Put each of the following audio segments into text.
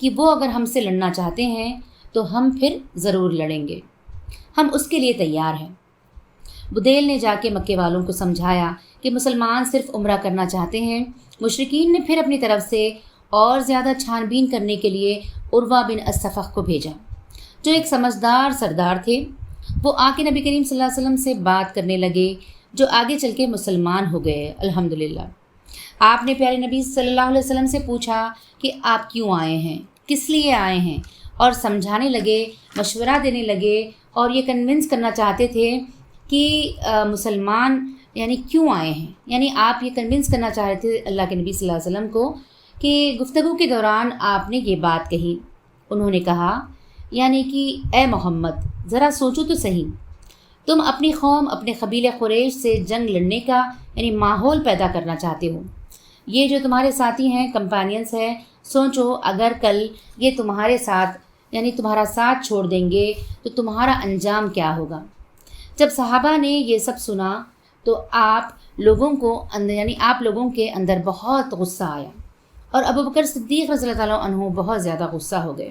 کہ وہ اگر ہم سے لڑنا چاہتے ہیں تو ہم پھر ضرور لڑیں گے، ہم اس کے لیے تیار ہیں۔ بدیل نے جا کے مکے والوں کو سمجھایا کہ مسلمان صرف عمرہ کرنا چاہتے ہیں۔ مشرکین نے پھر اپنی طرف سے اور زیادہ چھان بین کرنے کے لیے عروہ بن الصفح کو بھیجا، جو ایک سمجھدار سردار تھے۔ وہ آ کے نبی کریم صلی اللہ علیہ وسلم سے بات کرنے لگے، جو آگے چل کے مسلمان ہو گئے الحمدللہ۔ آپ نے پیارے نبی صلی اللہ علیہ وسلم سے پوچھا کہ آپ کیوں آئے ہیں، کس لیے آئے ہیں، اور سمجھانے لگے، مشورہ دینے لگے، اور یہ کنونس کرنا چاہتے تھے کہ مسلمان یعنی کیوں آئے ہیں، یعنی آپ یہ کنونس کرنا چاہ رہے تھے اللہ کے نبی صلی اللہ علیہ وسلم کو کہ گفتگو کے دوران آپ نے یہ بات کہی۔ انہوں نے کہا یعنی کہ اے محمد ذرا سوچو تو صحیح، تم اپنی قوم اپنے قبیل قریش سے جنگ لڑنے کا یعنی ماحول پیدا کرنا چاہتے ہو۔ یہ جو تمہارے ساتھی ہیں، کمپینینس ہیں، سوچو اگر کل یہ تمہارے ساتھ یعنی تمہارا ساتھ چھوڑ دیں گے تو تمہارا انجام کیا ہوگا۔ جب صحابہ نے یہ سب سنا تو آپ لوگوں کے اندر بہت غصہ آیا، اور ابو بکر صدیق رضی اللہ تعالیٰ عنہ بہت زیادہ غصہ ہو گئے۔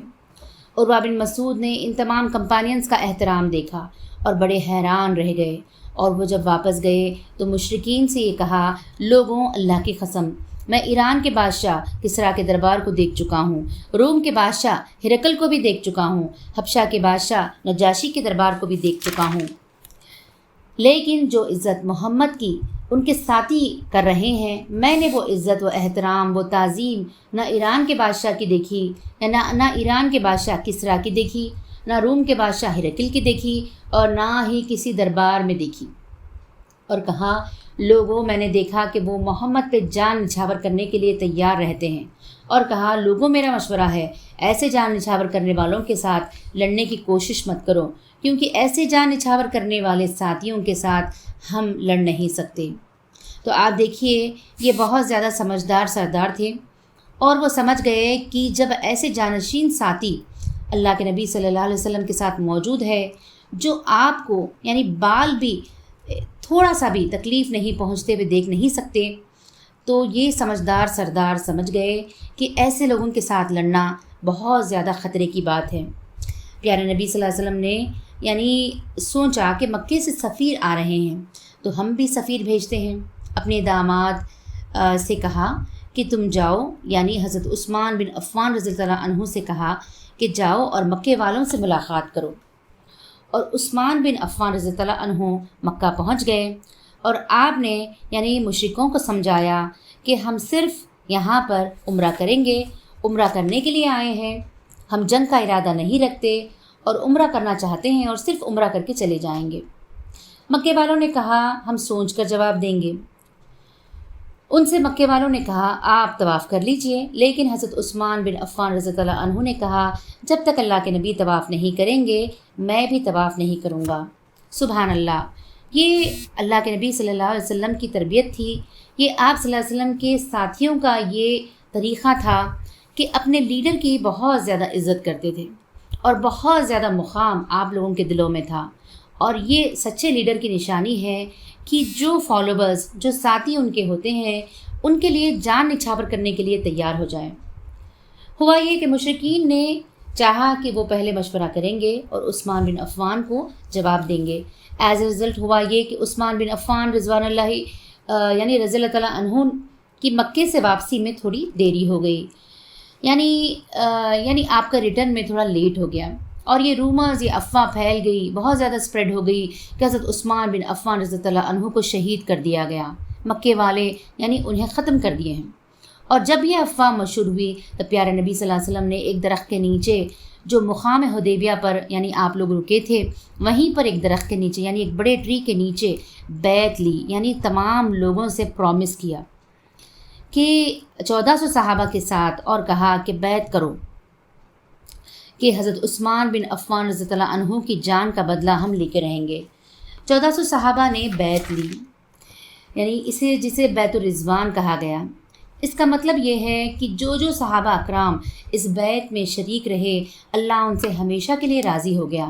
عروہ بن مسعود نے ان تمام کمپینینس کا احترام دیکھا اور بڑے حیران رہ گئے، اور وہ جب واپس گئے تو مشرکین سے یہ کہا، لوگوں اللہ کی قسم میں ایران کے بادشاہ کسریٰ کے دربار کو دیکھ چکا ہوں، روم کے بادشاہ ہرقل کو بھی دیکھ چکا ہوں، حبشہ کے بادشاہ نجاشی کے دربار کو بھی دیکھ چکا ہوں، لیکن جو عزت محمد کی ان کے ساتھی کر رہے ہیں، میں نے وہ عزت و احترام وہ تعظیم نہ ایران کے بادشاہ کی دیکھی، نہ ایران کے بادشاہ کسریٰ کی دیکھی، نہ روم کے بادشاہ ہرقل کی دیکھی، اور نہ ہی کسی دربار میں دیکھی۔ اور کہا، لوگوں میں نے دیکھا کہ وہ محمد پہ جان نچھاور کرنے کے لیے تیار رہتے ہیں، اور کہا، لوگوں میرا مشورہ ہے ایسے جان نچھاور کرنے والوں کے ساتھ لڑنے کی کوشش مت کرو، کیونکہ ایسے جان نچھاور کرنے والے ساتھیوں کے ساتھ ہم لڑ نہیں سکتے۔ تو آپ دیکھیے یہ بہت زیادہ سمجھدار سردار تھے، اور وہ سمجھ گئے کہ جب ایسے جانشین ساتھی اللہ کے نبی صلی اللہ علیہ وسلم کے ساتھ موجود ہے، جو آپ کو یعنی بال بھی تھوڑا سا بھی تکلیف نہیں پہنچتے ہوئے دیکھ نہیں سکتے، تو یہ سمجھدار سردار سمجھ گئے کہ ایسے لوگوں کے ساتھ لڑنا بہت زیادہ خطرے کی بات ہے۔ پیارے نبی صلی اللہ علیہ وسلم نے یعنی سوچا کہ مکے سے سفیر آ رہے ہیں تو ہم بھی سفیر بھیجتے ہیں۔ اپنے داماد سے کہا کہ تم جاؤ، یعنی حضرت عثمان بن عفان رضی اللہ عنہ سے کہا کہ جاؤ اور مکے والوں سے ملاقات کرو، اور عثمان بن عفان رضی اللہ عنہ مکہ پہنچ گئے، اور آپ نے یعنی مشرکوں کو سمجھایا کہ ہم صرف یہاں پر عمرہ کریں گے، عمرہ کرنے کے لیے آئے ہیں، ہم جنگ کا ارادہ نہیں رکھتے، اور عمرہ کرنا چاہتے ہیں اور صرف عمرہ کر کے چلے جائیں گے۔ مکے والوں نے کہا، ہم سوچ کر جواب دیں گے۔ ان سے مکے والوں نے کہا، آپ طواف کر لیجئے، لیکن حضرت عثمان بن عفان رضی اللہ عنہ نے کہا، جب تک اللہ کے نبی طواف نہیں کریں گے میں بھی طواف نہیں کروں گا۔ سبحان اللہ، یہ اللہ کے نبی صلی اللہ علیہ وسلم کی تربیت تھی، یہ آپ صلی اللہ علیہ وسلم کے ساتھیوں کا یہ طریقہ تھا کہ اپنے لیڈر کی بہت زیادہ عزت کرتے تھے، اور بہت زیادہ مقام آپ لوگوں کے دلوں میں تھا۔ اور یہ سچے لیڈر کی نشانی ہے کہ جو فالوورز، جو ساتھی ان کے ہوتے ہیں، ان کے لیے جان نچھاور کرنے کے لیے تیار ہو جائیں۔ ہوا یہ کہ مشرکین نے چاہا کہ وہ پہلے مشورہ کریں گے اور عثمان بن عفان کو جواب دیں گے۔ ایز اے رزلٹ ہوا یہ کہ عثمان بن عفان رضوان اللہ یعنی رضی اللہ تعالیٰ عنہ کی مکے سے واپسی میں تھوڑی دیری ہو گئی، یعنی آپ کا ریٹرن میں تھوڑا لیٹ ہو گیا، اور یہ رومرز، یہ افواہ پھیل گئی، بہت زیادہ اسپریڈ ہو گئی کہ حضرت عثمان بن عفان رضی اللہ عنہ کو شہید کر دیا گیا، مکے والے یعنی انہیں ختم کر دیے ہیں۔ اور جب یہ افواہ مشہور ہوئی تو پیارے نبی صلی اللہ علیہ وسلم نے ایک درخت کے نیچے جو مقام حدیبیہ پر یعنی آپ لوگ رکے تھے، وہیں پر ایک درخت کے نیچے یعنی ایک بڑے ٹری کے نیچے بیعت لی، یعنی تمام لوگوں سے پرومس کیا کہ 1400 صحابہ کے ساتھ، اور کہا کہ بیعت کرو کہ حضرت عثمان بن عفان رضی اللہ عنہ کی جان کا بدلہ ہم لے کے رہیں گے۔ 1400 صحابہ نے بیعت لی، یعنی جسے بیعت الرضوان کہا گیا۔ اس کا مطلب یہ ہے کہ جو صحابہ اکرام اس بیعت میں شریک رہے، اللہ ان سے ہمیشہ کے لیے راضی ہو گیا۔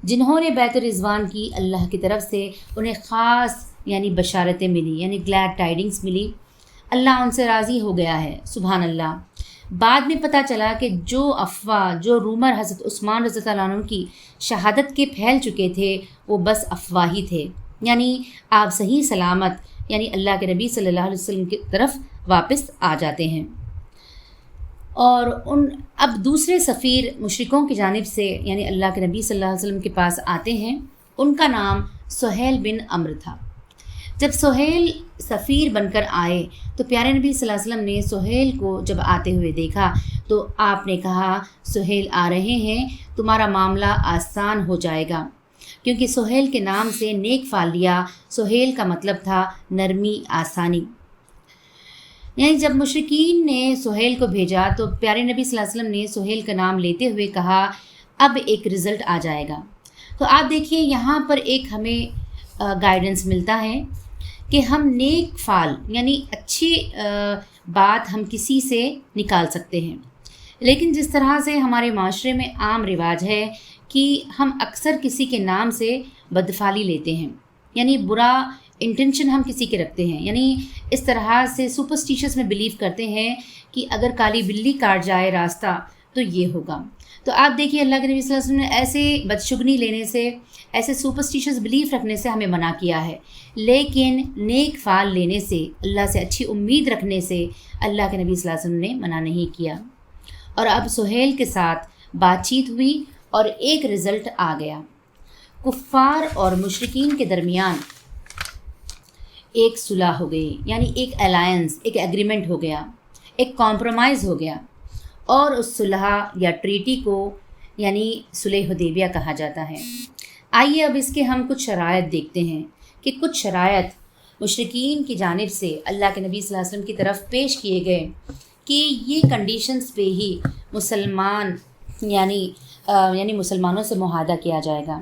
جنہوں نے بیعت الرضوان کی، اللہ کی طرف سے انہیں خاص یعنی بشارتیں ملی، یعنی گلیڈ ٹائڈنگز ملی، اللہ ان سے راضی ہو گیا ہے۔ سبحان اللہ، بعد میں پتہ چلا کہ جو افواہ، جو رومر حضرت عثمان رضی اللہ عنہ کی شہادت کے پھیل چکے تھے وہ بس افواہ ہی تھے، یعنی آپ صحیح سلامت یعنی اللہ کے نبی صلی اللہ علیہ وسلم کی طرف واپس آ جاتے ہیں۔ اور اب دوسرے سفیر مشرکوں کی جانب سے یعنی اللہ کے نبی صلی اللہ علیہ وسلم کے پاس آتے ہیں، ان کا نام سہیل بن عمرو تھا۔ جب سہیل سفیر بن کر آئے تو پیارے نبی صلی اللہ علیہ وسلم نے سہیل کو جب آتے ہوئے دیکھا تو آپ نے کہا سہیل آ رہے ہیں، تمہارا معاملہ آسان ہو جائے گا، کیونکہ سہیل کے نام سے نیک فعل لیا۔ سہیل کا مطلب تھا نرمی، آسانی۔ یعنی جب مشرکین نے سہیل کو بھیجا تو پیارے نبی صلی اللہ علیہ وسلم نے سہیل کا نام لیتے ہوئے کہا اب ایک رزلٹ آ جائے گا۔ تو آپ دیکھیے یہاں پر ایک ہمیں گائیڈنس ملتا ہے کہ ہم نیک فعل یعنی اچھی بات ہم کسی سے نکال سکتے ہیں، لیکن جس طرح سے ہمارے معاشرے میں عام رواج ہے کہ ہم اکثر کسی کے نام سے بدفعلی لیتے ہیں، یعنی برا انٹینشن ہم کسی کے رکھتے ہیں، یعنی اس طرح سے سپرسٹیشس میں بلیو کرتے ہیں کہ اگر کالی بلی کاٹ جائے راستہ تو یہ ہوگا۔ تو آپ دیکھیے اللہ کے نبی صلی اللہ علیہ وسلم نے ایسے بدشگنی لینے سے، ایسے سپرسٹیشس بلیف رکھنے سے ہمیں منع کیا ہے، لیکن نیک فعل لینے سے، اللہ سے اچھی امید رکھنے سے اللہ کے نبی صلی اللہ علیہ وسلم نے منع نہیں کیا۔ اور اب سہیل کے ساتھ بات چیت ہوئی اور ایک رزلٹ آ گیا۔ کفار اور مشرکین کے درمیان ایک صلح ہو گئی، یعنی ایک الائنس، ایک ایگریمنٹ ہو گیا، ایک کمپرومائز ہو گیا، اور اس صلح یا ٹریٹی کو یعنی صلح حدیبیہ کہا جاتا ہے۔ آئیے اب اس کے ہم کچھ شرائط دیکھتے ہیں کہ کچھ شرائط مشرکین کی جانب سے اللہ کے نبی صلی اللہ علیہ وسلم کی طرف پیش کیے گئے کہ یہ کنڈیشنز پہ ہی مسلمان یعنی مسلمانوں سے معاہدہ کیا جائے گا۔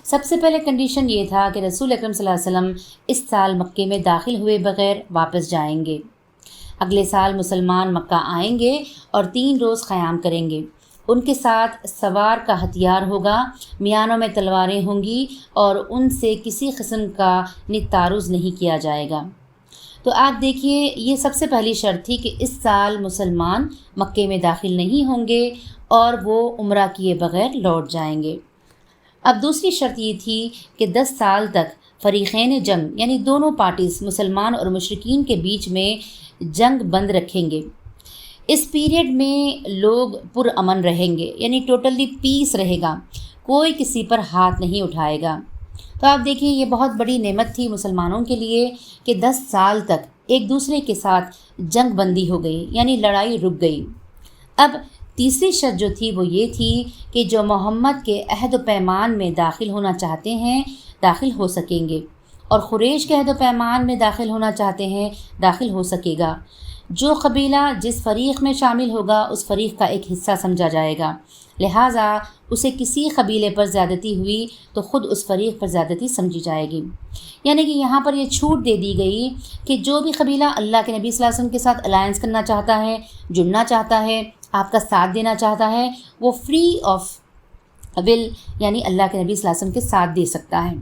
سب سے پہلے کنڈیشن یہ تھا کہ رسول اکرم صلی اللہ علیہ وسلم اس سال مکے میں داخل ہوئے بغیر واپس جائیں گے۔ اگلے سال مسلمان مکہ آئیں گے اور 3 روز قیام کریں گے۔ ان کے ساتھ سوار کا ہتھیار ہوگا، میانوں میں تلواریں ہوں گی اور ان سے کسی قسم کا تعارض نہیں کیا جائے گا۔ تو آپ دیکھیے یہ سب سے پہلی شرط تھی کہ اس سال مسلمان مکے میں داخل نہیں ہوں گے اور وہ عمرہ کیے بغیر لوٹ جائیں گے۔ اب دوسری شرط یہ تھی کہ 10 سال تک فریقین جنگ یعنی دونوں پارٹیز مسلمان اور مشرکین کے بیچ میں جنگ بند رکھیں گے۔ اس پیریڈ میں لوگ پرامن رہیں گے، یعنی ٹوٹلی پیس رہے گا، کوئی کسی پر ہاتھ نہیں اٹھائے گا۔ تو آپ دیکھیں یہ بہت بڑی نعمت تھی مسلمانوں کے لیے کہ 10 سال تک ایک دوسرے کے ساتھ جنگ بندی ہو گئی، یعنی لڑائی رک گئی۔ اب تیسری شرط جو تھی وہ یہ تھی کہ جو محمد کے عہد و پیمان میں داخل ہونا چاہتے ہیں داخل ہو سکیں گے، اور قریش کے عہد و پیمان میں داخل ہونا چاہتے ہیں داخل ہو سکے گا۔ جو قبیلہ جس فریق میں شامل ہوگا اس فریق کا ایک حصہ سمجھا جائے گا، لہٰذا اسے کسی قبیلے پر زیادتی ہوئی تو خود اس فریق پر زیادتی سمجھی جائے گی۔ یعنی کہ یہاں پر یہ چھوٹ دے دی گئی کہ جو بھی قبیلہ اللہ کے نبی صلی اللہ علیہ وسلم کے ساتھ الائنس کرنا چاہتا ہے، جڑنا چاہتا ہے، آپ کا ساتھ دینا چاہتا ہے، وہ فری آف ول یعنی اللہ کے نبی صلی اللہ علیہ وسلم کے ساتھ دے سکتا ہے۔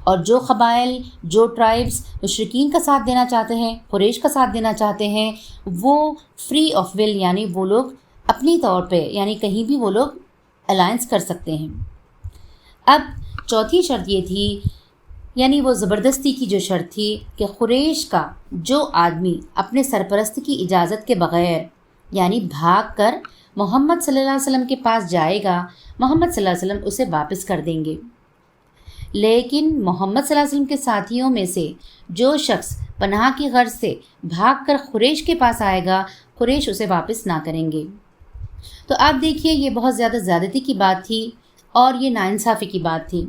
اور جو قبائل، جو ٹرائبس مشرکین کا ساتھ دینا چاہتے ہیں، قریش کا ساتھ دینا چاہتے ہیں، وہ فری آف ول یعنی وہ لوگ اپنی طور پہ یعنی کہیں بھی وہ لوگ الائنس کر سکتے ہیں۔ اب چوتھی شرط یہ تھی، یعنی وہ زبردستی کی جو شرط تھی کہ قریش کا جو آدمی اپنے سرپرست کی اجازت کے بغیر یعنی بھاگ کر محمد صلی اللہ علیہ وسلم کے پاس جائے گا، محمد صلی اللہ علیہ وسلم اسے واپس کر دیں گے۔ لیکن محمد صلی اللہ علیہ وسلم کے ساتھیوں میں سے جو شخص پناہ کی غرض سے بھاگ کر قریش کے پاس آئے گا، قریش اسے واپس نہ کریں گے۔ تو آپ دیکھیے یہ بہت زیادہ زیادتی کی بات تھی اور یہ ناانصافی کی بات تھی۔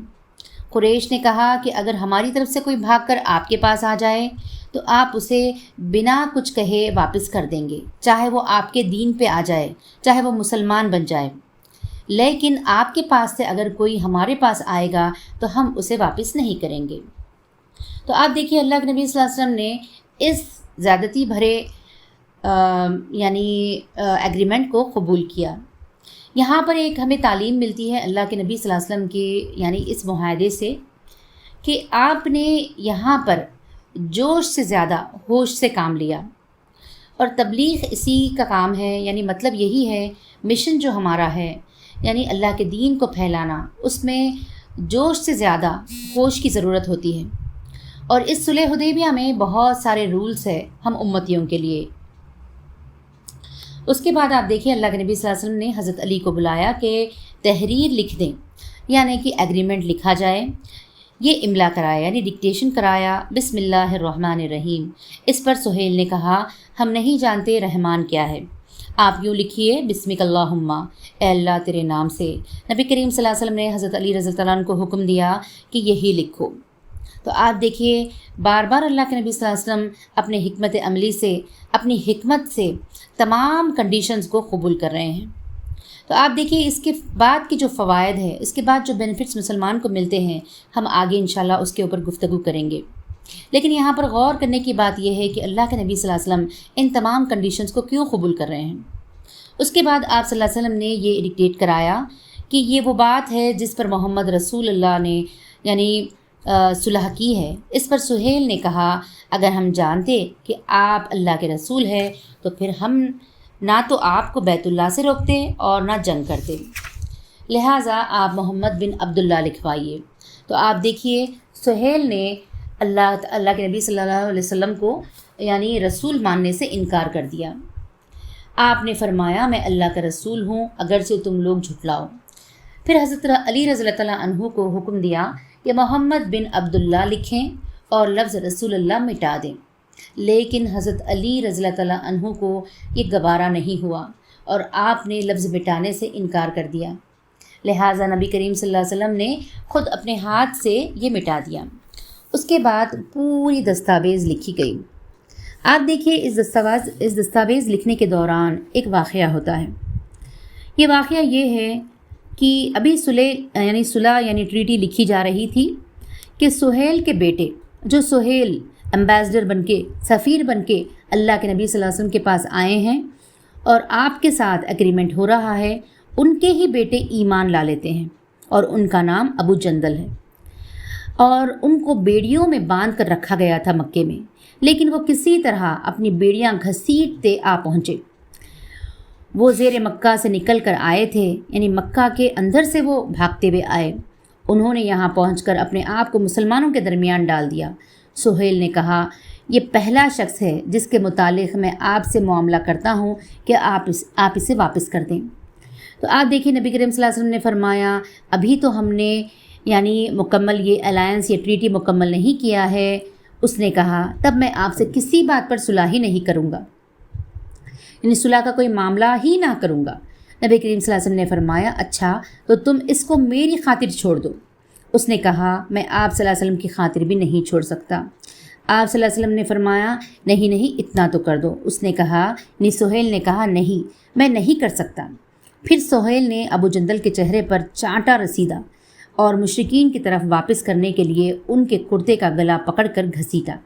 قریش نے کہا کہ اگر ہماری طرف سے کوئی بھاگ کر آپ کے پاس آ جائے تو آپ اسے بنا کچھ کہے واپس کر دیں گے، چاہے وہ آپ کے دین پہ آ جائے، چاہے وہ مسلمان بن جائے، لیکن آپ کے پاس سے اگر کوئی ہمارے پاس آئے گا تو ہم اسے واپس نہیں کریں گے۔ تو آپ دیکھیے اللہ کے نبی صلی اللہ علیہ وسلم نے اس زیادتی بھرے یعنی ایگریمنٹ کو قبول کیا۔ یہاں پر ایک ہمیں تعلیم ملتی ہے اللہ کے نبی صلی اللہ علیہ وسلم کے یعنی اس معاہدے سے کہ آپ نے یہاں پر جوش سے زیادہ ہوش سے کام لیا، اور تبلیغ اسی کا کام ہے، یعنی مطلب یہی ہے، مشن جو ہمارا ہے یعنی اللہ کے دین کو پھیلانا، اس میں جوش سے زیادہ ہوش کی ضرورت ہوتی ہے۔ اور اس صلح حدیبیہ میں بہت سارے رولز ہیں ہم امتیوں کے لیے۔ اس کے بعد آپ دیکھیں اللہ کے نبی صلی اللہ علیہ وسلم نے حضرت علی کو بلایا کہ تحریر لکھ دیں، یعنی کہ ایگریمنٹ لکھا جائے۔ یہ املا کرایا یعنی ڈکٹیشن کرایا، بسم اللہ الرحمن الرحیم۔ اس پر سہیل نے کہا ہم نہیں جانتے رحمان کیا ہے، آپ یوں لکھیے بسمک اللہم، اے اللہ تیرے نام سے۔ نبی کریم صلی اللہ علیہ وسلم نے حضرت علی رضی اللہ عنہ کو حکم دیا کہ یہی لکھو۔ تو آپ دیکھیے بار بار اللہ کے نبی صلی اللہ علیہ وسلم اپنے حکمت عملی سے، اپنی حکمت سے تمام کنڈیشنز کو قبول کر رہے ہیں۔ تو آپ دیکھیے اس کے بعد کے جو فوائد ہیں، اس کے بعد جو بینیفٹس مسلمان کو ملتے ہیں، ہم آگے انشاءاللہ اس کے اوپر گفتگو کریں گے۔ لیکن یہاں پر غور کرنے کی بات یہ ہے کہ اللہ کے نبی صلی اللہ علیہ وسلم ان تمام کنڈیشنز کو کیوں قبول کر رہے ہیں۔ اس کے بعد آپ صلی اللہ علیہ وسلم نے یہ ڈکٹیٹ کرایا کہ یہ وہ بات ہے جس پر محمد رسول اللہ نے یعنی صلح کی ہے۔ اس پر سہیل نے کہا اگر ہم جانتے کہ آپ اللہ کے رسول ہیں تو پھر ہم نہ تو آپ کو بیت اللہ سے روکتے اور نہ جنگ کرتے، لہٰذا آپ محمد بن عبداللہ لکھوائیے۔ تو آپ دیکھیے سہیل نے اللہ کے نبی صلی اللہ علیہ وسلم کو یعنی رسول ماننے سے انکار کر دیا۔ آپ نے فرمایا میں اللہ کا رسول ہوں اگرچہ تم لوگ جھٹلاؤ۔ پھر حضرت علی رضی اللہ عنہ کو حکم دیا کہ محمد بن عبداللہ لکھیں اور لفظ رسول اللہ مٹا دیں، لیکن حضرت علی رضی اللہ عنہ کو یہ گوارا نہیں ہوا اور آپ نے لفظ مٹانے سے انکار کر دیا، لہٰذا نبی کریم صلی اللہ علیہ وسلم نے خود اپنے ہاتھ سے یہ مٹا دیا۔ اس کے بعد پوری دستاویز لکھی گئی۔ آپ دیکھیے اس دستاویز لکھنے کے دوران ایک واقعہ ہوتا ہے۔ یہ واقعہ یہ ہے کہ ابھی صلح یعنی ٹریٹی لکھی جا رہی تھی کہ سہیل کے بیٹے، جو سہیل امبیسڈر بن کے، سفیر بن کے اللہ کے نبی صلی اللہ علیہ وسلم کے پاس آئے ہیں اور آپ کے ساتھ ایگریمنٹ ہو رہا ہے، ان کے ہی بیٹے ایمان لا لیتے ہیں اور ان کا نام ابو جندل ہے، اور ان کو بیڑیوں میں باندھ کر رکھا گیا تھا مکے میں، لیکن وہ کسی طرح اپنی بیڑیاں گھسیٹتے آ پہنچے۔ وہ زیر مکہ سے نکل کر آئے تھے، یعنی مکہ کے اندر سے وہ بھاگتے ہوئے آئے۔ انہوں نے یہاں پہنچ کر اپنے آپ کو مسلمانوں کے درمیان ڈال دیا۔ سہیل نے کہا یہ پہلا شخص ہے جس کے متعلق میں آپ سے معاملہ کرتا ہوں کہ آپ اسے واپس کر دیں۔ تو آپ دیکھیے نبی کریم صلی اللہ علیہ وسلم نے فرمایا ابھی تو ہم نے یعنی مکمل یہ الائنس یا ٹریٹی مکمل نہیں کیا ہے۔ اس نے کہا تب میں آپ سے کسی بات پر صلح ہی نہیں کروں گا، یعنی صلح کا کوئی معاملہ ہی نہ کروں گا۔ نبی کریم صلی اللہ علیہ وسلم نے فرمایا اچھا تو تم اس کو میری خاطر چھوڑ دو۔ اس نے کہا میں آپ صلی اللہ علیہ وسلم کی خاطر بھی نہیں چھوڑ سکتا۔ آپ صلی اللہ علیہ وسلم نے فرمایا نہیں اتنا تو کر دو۔ اس نے کہا سہیل نے کہا نہیں میں نہیں کر سکتا۔ پھر سہیل نے ابو جندل کے چہرے پر چانٹا رسیدہ اور مشرکین کی طرف واپس کرنے کے لیے ان کے کرتے کا گلا پکڑ کر گھسیٹا۔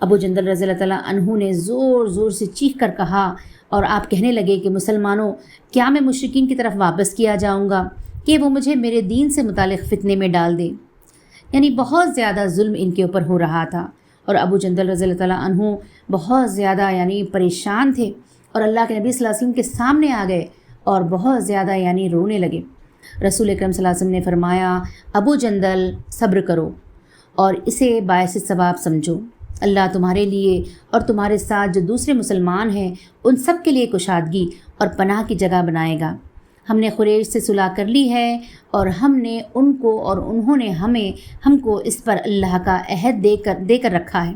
ابو جندل رضی اللہ تعالیٰ عنہ نے زور زور سے چیخ کر کہا اور آپ کہنے لگے کہ مسلمانوں کیا میں مشرکین کی طرف واپس کیا جاؤں گا کہ وہ مجھے میرے دین سے متعلق فتنے میں ڈال دیں۔ یعنی بہت زیادہ ظلم ان کے اوپر ہو رہا تھا اور ابو جندل رضی اللہ تعالیٰ عنہ بہت زیادہ یعنی پریشان تھے اور اللہ کے نبی صلی اللہ علیہ وسلم کے سامنے آ گئے اور بہت زیادہ یعنی رونے لگے۔ رسول اکرم صلی اللہ علیہ وسلم نے فرمایا ابو جندل صبر کرو اور اسے باعث ثواب سمجھو، اللہ تمہارے لیے اور تمہارے ساتھ جو دوسرے مسلمان ہیں ان سب کے لیے کشادگی اور پناہ کی جگہ بنائے گا۔ ہم نے قریش سے صلح کر لی ہے اور ہم نے ان کو اور انہوں نے ہم کو اس پر اللہ کا عہد دے کر رکھا ہے،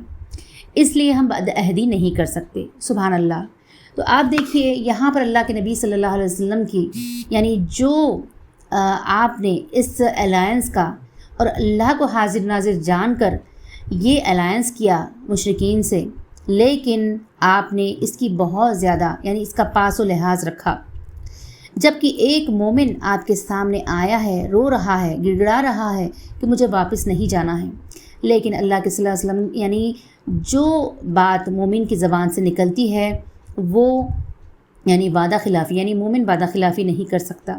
اس لیے ہم بد عہدی نہیں کر سکتے۔ سبحان اللہ۔ تو آپ دیکھیے یہاں پر اللہ کے نبی صلی اللہ علیہ وسلم کی یعنی جو آپ نے اس الائنس کا اور اللہ کو حاضر ناظر جان کر یہ الائنس کیا مشرکین سے، لیکن آپ نے اس کی بہت زیادہ یعنی اس کا پاس و لحاظ رکھا، جبکہ ایک مومن آپ کے سامنے آیا ہے، رو رہا ہے، گڑ گڑا رہا ہے کہ مجھے واپس نہیں جانا ہے، لیکن اللہ کے صلی اللہ علیہ وسلم یعنی جو بات مومن کی زبان سے نکلتی ہے وہ یعنی وعدہ خلافی، یعنی مومن وعدہ خلافی نہیں کر سکتا،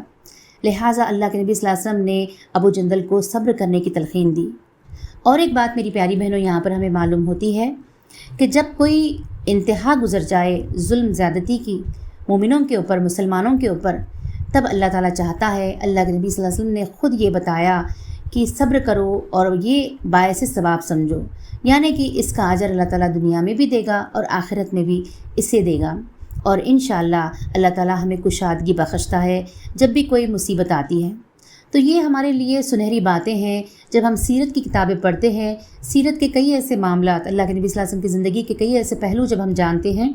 لہٰذا اللہ کے نبی صلی اللہ علیہ وسلم نے ابو جندل کو صبر کرنے کی تلقین دی۔ اور ایک بات میری پیاری بہنوں یہاں پر ہمیں معلوم ہوتی ہے کہ جب کوئی انتہا گزر جائے ظلم زیادتی کی مومنوں کے اوپر، مسلمانوں کے اوپر، تب اللہ تعالیٰ چاہتا ہے، اللہ کے نبی صلی اللہ علیہ وسلم نے خود یہ بتایا کہ صبر کرو اور یہ باعث ثواب سمجھو، یعنی کہ اس کا اجر اللہ تعالیٰ دنیا میں بھی دے گا اور آخرت میں بھی اسے دے گا، اور انشاءاللہ اللہ تعالیٰ ہمیں کشادگی بخشتا ہے جب بھی کوئی مصیبت آتی ہے۔ تو یہ ہمارے لیے سنہری باتیں ہیں جب ہم سیرت کی کتابیں پڑھتے ہیں، سیرت کے کئی ایسے معاملات، اللہ کے نبی صلی اللہ علیہ وسلم کی زندگی کے کئی ایسے پہلو جب ہم جانتے ہیں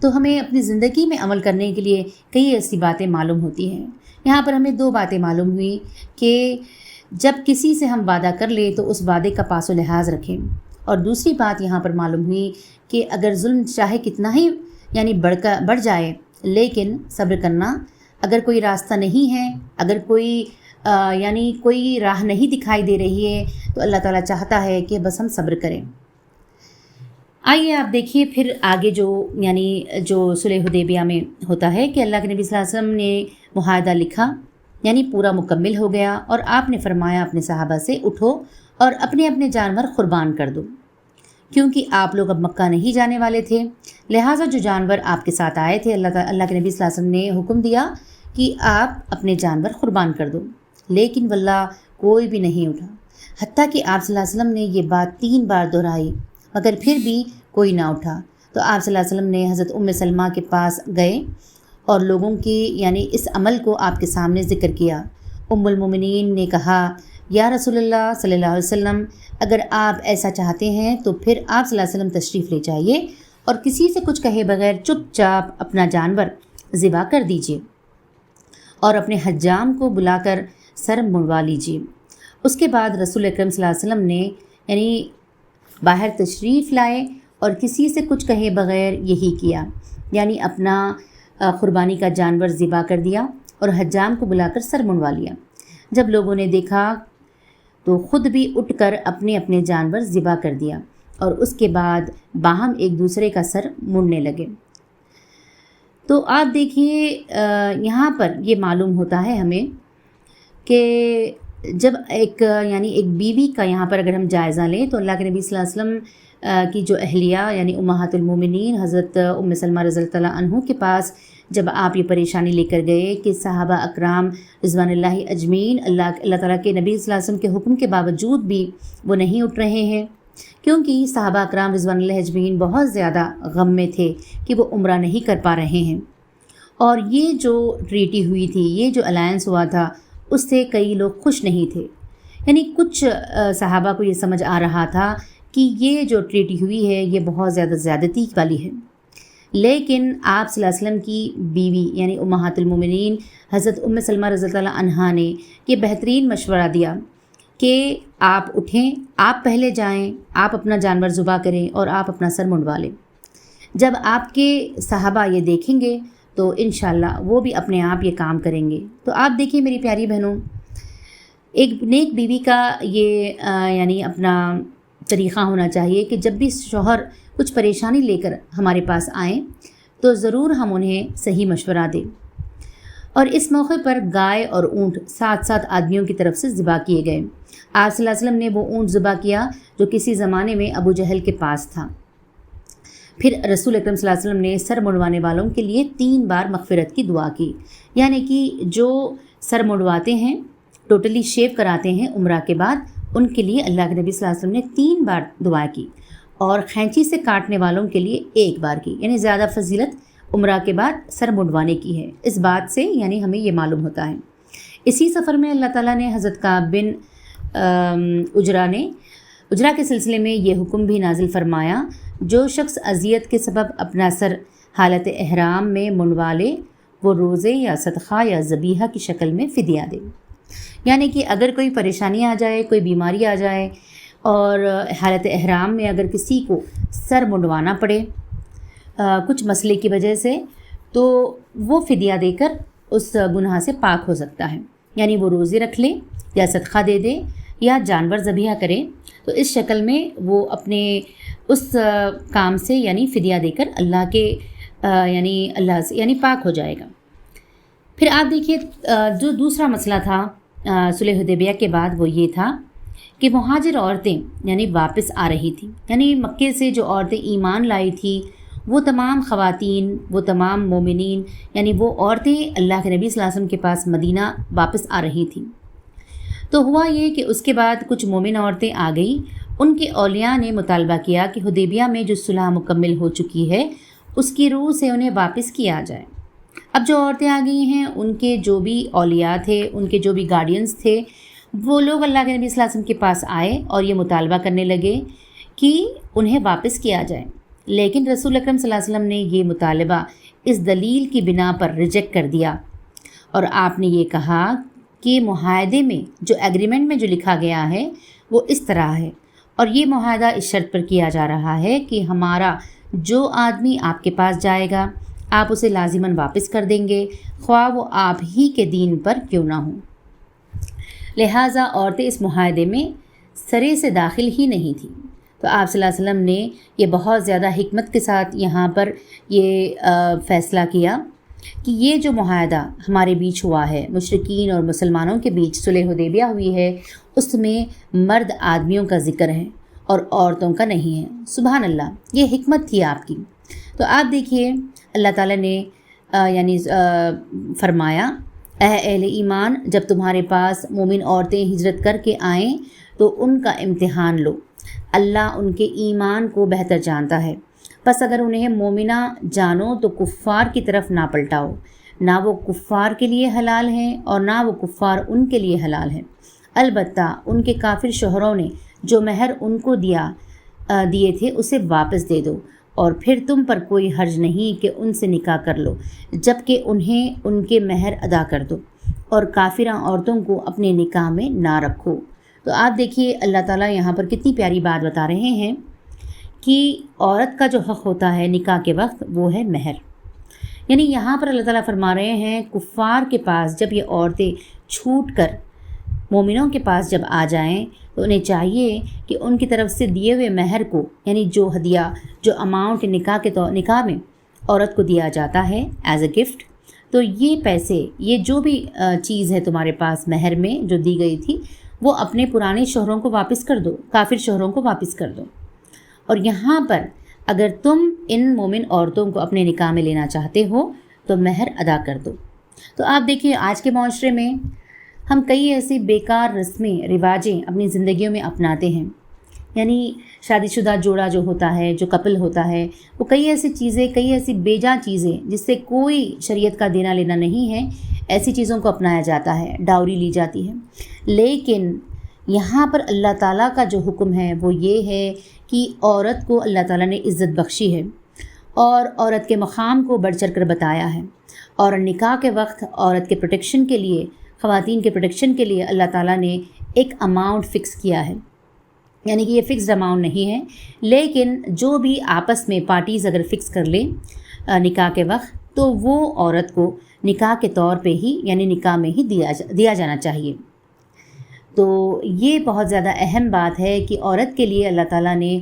تو ہمیں اپنی زندگی میں عمل کرنے کے لیے کئی ایسی باتیں معلوم ہوتی ہیں۔ یہاں پر ہمیں 2 باتیں معلوم ہوئی کہ جب کسی سے ہم وعدہ کر لیں تو اس وعدے کا پاس و لحاظ رکھیں، اور دوسری بات یہاں پر معلوم ہوئی کہ اگر ظلم چاہے کتنا ہی یعنی بڑھ جائے لیکن صبر کرنا، اگر کوئی راستہ نہیں ہے، اگر کوئی یعنی کوئی راہ نہیں دکھائی دے رہی ہے تو اللہ تعالیٰ چاہتا ہے کہ بس ہم صبر کریں۔ آئیے آپ دیکھیے پھر آگے جو صلح حدیبیہ میں ہوتا ہے کہ اللہ کے نبی صلی اللہ علیہ وسلم نے معاہدہ لکھا، یعنی پورا مکمل ہو گیا، اور آپ نے فرمایا اپنے صحابہ سے اٹھو اور اپنے اپنے جانور قربان کر دو، کیونکہ آپ لوگ اب مکہ نہیں جانے والے تھے، لہٰذا جو جانور آپ کے ساتھ آئے تھے اللہ کے نبی صلی اللہ علیہ وسلم نے حکم دیا کہ آپ اپنے جانور قربان کر دو، لیکن واللہ کوئی بھی نہیں اٹھا، حتیٰ کہ آپ صلی اللہ علیہ وسلم نے یہ بات 3 بار دہرائی مگر پھر بھی کوئی نہ اٹھا۔ تو آپ صلی اللہ علیہ وسلم نے حضرت ام سلمہ کے پاس گئے اور لوگوں کی یعنی اس عمل کو آپ کے سامنے ذکر کیا۔ ام المومنین نے کہا، یا رسول اللہ صلی اللہ علیہ وسلم، اگر آپ ایسا چاہتے ہیں تو پھر آپ صلی اللہ علیہ وسلم تشریف لے جائیے اور کسی سے کچھ کہے بغیر چپ چاپ اپنا جانور ذبح کر دیجیے اور اپنے حجام کو بلا کر سر منڈوا لیجیے۔ اس کے بعد رسول اکرم صلی اللہ علیہ وسلم نے یعنی باہر تشریف لائے اور کسی سے کچھ کہے بغیر یہی کیا، یعنی اپنا قربانی کا جانور ذبح کر دیا اور حجام کو بلا کر سر منڈوا لیا۔ جب لوگوں نے دیکھا تو خود بھی اٹھ کر اپنے اپنے جانور ذبح کر دیا اور اس کے بعد باہم ایک دوسرے کا سر منڈنے لگے۔ تو آپ دیکھیے یہاں پر یہ معلوم ہوتا ہے ہمیں کہ جب ایک بیوی کا یہاں پر اگر ہم جائزہ لیں تو اللہ کے نبی صلی اللہ علیہ وسلم کی جو اہلیہ یعنی امہات المومنین حضرت ام سلمہ رضی اللہ تعالیٰ عنہ کے پاس جب آپ یہ پریشانی لے کر گئے کہ صحابہ اکرام رضوان اللہ اجمعین اللہ تعالیٰ کے نبی صلی اللہ علیہ وسلم کے حکم کے باوجود بھی وہ نہیں اٹھ رہے ہیں، کیونکہ صحابہ اکرام رضوان اللہ اجمعین بہت زیادہ غم میں تھے کہ وہ عمرہ نہیں کر پا رہے ہیں، اور یہ جو ٹریٹی ہوئی تھی، یہ جو الائنس ہوا تھا، اس سے کئی لوگ خوش نہیں تھے، یعنی کچھ صحابہ کو یہ سمجھ آ رہا تھا کہ یہ جو ٹریٹی ہوئی ہے یہ بہت زیادہ زیادتی والی ہے، لیکن آپ صلی اللہ علیہ وسلم کی بیوی یعنی امہات المومنین حضرت ام سلمہ رضی اللہ عنہا نے یہ بہترین مشورہ دیا کہ آپ اٹھیں، آپ پہلے جائیں، آپ اپنا جانور ذبح کریں اور آپ اپنا سر منڈوا لیں۔ جب آپ کے صحابہ یہ دیکھیں گے تو انشاءاللہ وہ بھی اپنے آپ یہ کام کریں گے۔ تو آپ دیکھیے میری پیاری بہنوں، ایک نیک بیوی کا یہ یعنی اپنا طریقہ ہونا چاہیے کہ جب بھی شوہر کچھ پریشانی لے کر ہمارے پاس آئیں تو ضرور ہم انہیں صحیح مشورہ دیں، اور اس موقع پر گائے اور اونٹ 7 آدمیوں کی طرف سے ذبح کیے گئے۔ آپ صلی اللہ علیہ وسلم نے وہ اونٹ ذبح کیا جو کسی زمانے میں ابو جہل کے پاس تھا۔ پھر رسول اکرم صلی اللہ علیہ وسلم نے سر منڈوانے والوں کے لیے 3 بار مغفرت کی دعا کی، یعنی کہ جو سر منڈواتے ہیں، ٹوٹلی شیو کراتے ہیں عمرہ کے بعد، ان کے لیے اللہ کے نبی صلی اللہ علیہ وسلم نے 3 بار دعا کی، اور کھینچی سے کاٹنے والوں کے لیے 1 بار کی، یعنی زیادہ فضیلت عمرہ کے بعد سر منڈوانے کی ہے۔ اس بات سے یعنی ہمیں یہ معلوم ہوتا ہے۔ اسی سفر میں اللہ تعالیٰ نے حضرت کعب بن اجرا کے سلسلے میں یہ حکم بھی نازل فرمایا، جو شخص اذیت کے سبب اپنا سر حالت احرام میں منڈوا لے وہ روزے یا صدقہ یا ذبیحہ کی شکل میں فدیہ دے، یعنی کہ اگر کوئی پریشانی آ جائے، کوئی بیماری آ جائے اور حالت احرام میں اگر کسی کو سر منڈوانا پڑے کچھ مسئلے کی وجہ سے، تو وہ فدیہ دے کر اس گناہ سے پاک ہو سکتا ہے، یعنی وہ روزے رکھ لے یا صدقہ دے دے یا جانور ذبیحہ کرے، تو اس شکل میں وہ اپنے اس کام سے یعنی فدیہ دے کر اللہ کے اللہ سے یعنی پاک ہو جائے گا۔ پھر آپ دیکھیے جو دوسرا مسئلہ تھا صلح حدیبیہ کے بعد وہ یہ تھا کہ مہاجر عورتیں یعنی واپس آ رہی تھیں، یعنی مکے سے جو عورتیں ایمان لائی تھیں وہ تمام خواتین، وہ تمام مومنین، یعنی وہ عورتیں اللہ کے نبی صلی اللہ علیہ وسلم کے پاس مدینہ واپس آ رہی تھیں۔ تو ہوا یہ کہ اس کے بعد کچھ مومن عورتیں آ گئیں، ان کے اولیاء نے مطالبہ کیا کہ حدیبیہ میں جو صلح مکمل ہو چکی ہے اس کی روح سے انہیں واپس کیا جائے۔ اب جو عورتیں آ گئی ہیں ان کے جو بھی اولیاء تھے، ان کے جو بھی گارڈینز تھے، وہ لوگ اللہ کے نبی صلی اللہ علیہ وسلم کے پاس آئے اور یہ مطالبہ کرنے لگے کہ انہیں واپس کیا جائے، لیکن رسول اکرم صلی اللہ علیہ وسلم نے یہ مطالبہ اس دلیل کی بنا پر ریجیکٹ کر دیا، اور آپ نے یہ کہا کہ معاہدے میں جو ایگریمنٹ میں جو لکھا گیا ہے وہ اس طرح ہے، اور یہ معاہدہ اس شرط پر کیا جا رہا ہے کہ ہمارا جو آدمی آپ کے پاس جائے گا آپ اسے لازماً واپس کر دیں گے، خواہ وہ آپ ہی کے دین پر کیوں نہ ہوں۔ لہٰذا عورتیں اس معاہدے میں سرے سے داخل ہی نہیں تھیں۔ تو آپ صلی اللہ علیہ وسلم نے یہ بہت زیادہ حکمت کے ساتھ یہاں پر یہ فیصلہ کیا کہ یہ جو معاہدہ ہمارے بیچ ہوا ہے، مشرکین اور مسلمانوں کے بیچ صلح حدیبیہ ہوئی ہے، اس میں مرد آدمیوں کا ذکر ہے اور عورتوں کا نہیں ہے۔ سبحان اللہ، یہ حکمت تھی آپ کی۔ تو آپ دیکھیے اللہ تعالیٰ نے یعنی فرمایا، اے اہل ایمان، جب تمہارے پاس مومن عورتیں ہجرت کر کے آئیں تو ان کا امتحان لو، اللہ ان کے ایمان کو بہتر جانتا ہے، بس اگر انہیں مومنہ جانو تو کفار کی طرف نہ پلٹاؤ، نہ وہ کفار کے لیے حلال ہیں اور نہ وہ کفار ان کے لیے حلال ہیں، البتہ ان کے کافر شوہروں نے جو مہر ان کو دیے تھے اسے واپس دے دو، اور پھر تم پر کوئی حرج نہیں کہ ان سے نکاح کر لو جب کہ انہیں ان کے مہر ادا کر دو، اور کافرہ عورتوں کو اپنے نکاح میں نہ رکھو۔ تو آپ دیکھیے اللہ تعالیٰ یہاں پر کتنی پیاری بات بتا رہے ہیں کہ عورت کا جو حق ہوتا ہے نکاح کے وقت وہ ہے مہر، یعنی یہاں پر اللہ تعالیٰ فرما رہے ہیں کفار کے پاس جب یہ عورتیں چھوٹ کر مومنوں کے پاس جب آ جائیں تو انہیں چاہیے کہ ان کی طرف سے دیے ہوئے مہر کو، یعنی جو ہدیہ، جو اماؤنٹ نکاح میں عورت کو دیا جاتا ہے ایز اے گفٹ، تو یہ پیسے، یہ جو بھی چیز ہے تمہارے پاس مہر میں جو دی گئی تھی، وہ اپنے پرانے شوہروں کو واپس کر دو، کافر شوہروں کو واپس کر دو۔ اور یہاں پر اگر تم ان مومن عورتوں کو اپنے نکاح میں لینا چاہتے ہو تو مہر ادا کر دو۔ تو آپ دیکھیے آج کے معاشرے میں ہم کئی ایسی بیکار رسمیں رواجیں اپنی زندگیوں میں اپناتے ہیں، یعنی شادی شدہ جوڑا جو ہوتا ہے، جو کپل ہوتا ہے، وہ کئی ایسی چیزیں، کئی ایسی بیجا چیزیں جس سے کوئی شریعت کا دینا لینا نہیں ہے، ایسی چیزوں کو اپنایا جاتا ہے، ڈاوری لی جاتی ہے۔ لیکن یہاں پر اللہ تعالیٰ کا جو حکم ہے وہ یہ ہے کہ عورت کو اللہ تعالیٰ نے عزت بخشی ہے اور عورت کے مقام کو بڑھ چڑھ کر بتایا ہے، اور نکاح کے وقت عورت کے پروٹیکشن کے لیے، خواتین کے پروٹیکشن کے لیے اللہ تعالیٰ نے ایک اماؤنٹ فکس کیا ہے، یعنی کہ یہ فکسڈ اماؤنٹ نہیں ہے، لیکن جو بھی آپس میں پارٹیز اگر فکس کر لیں نکاح کے وقت تو وہ عورت کو نکاح کے طور پہ ہی، یعنی نکاح میں ہی دیا جانا چاہیے۔ تو یہ بہت زیادہ اہم بات ہے کہ عورت کے لیے اللہ تعالیٰ نے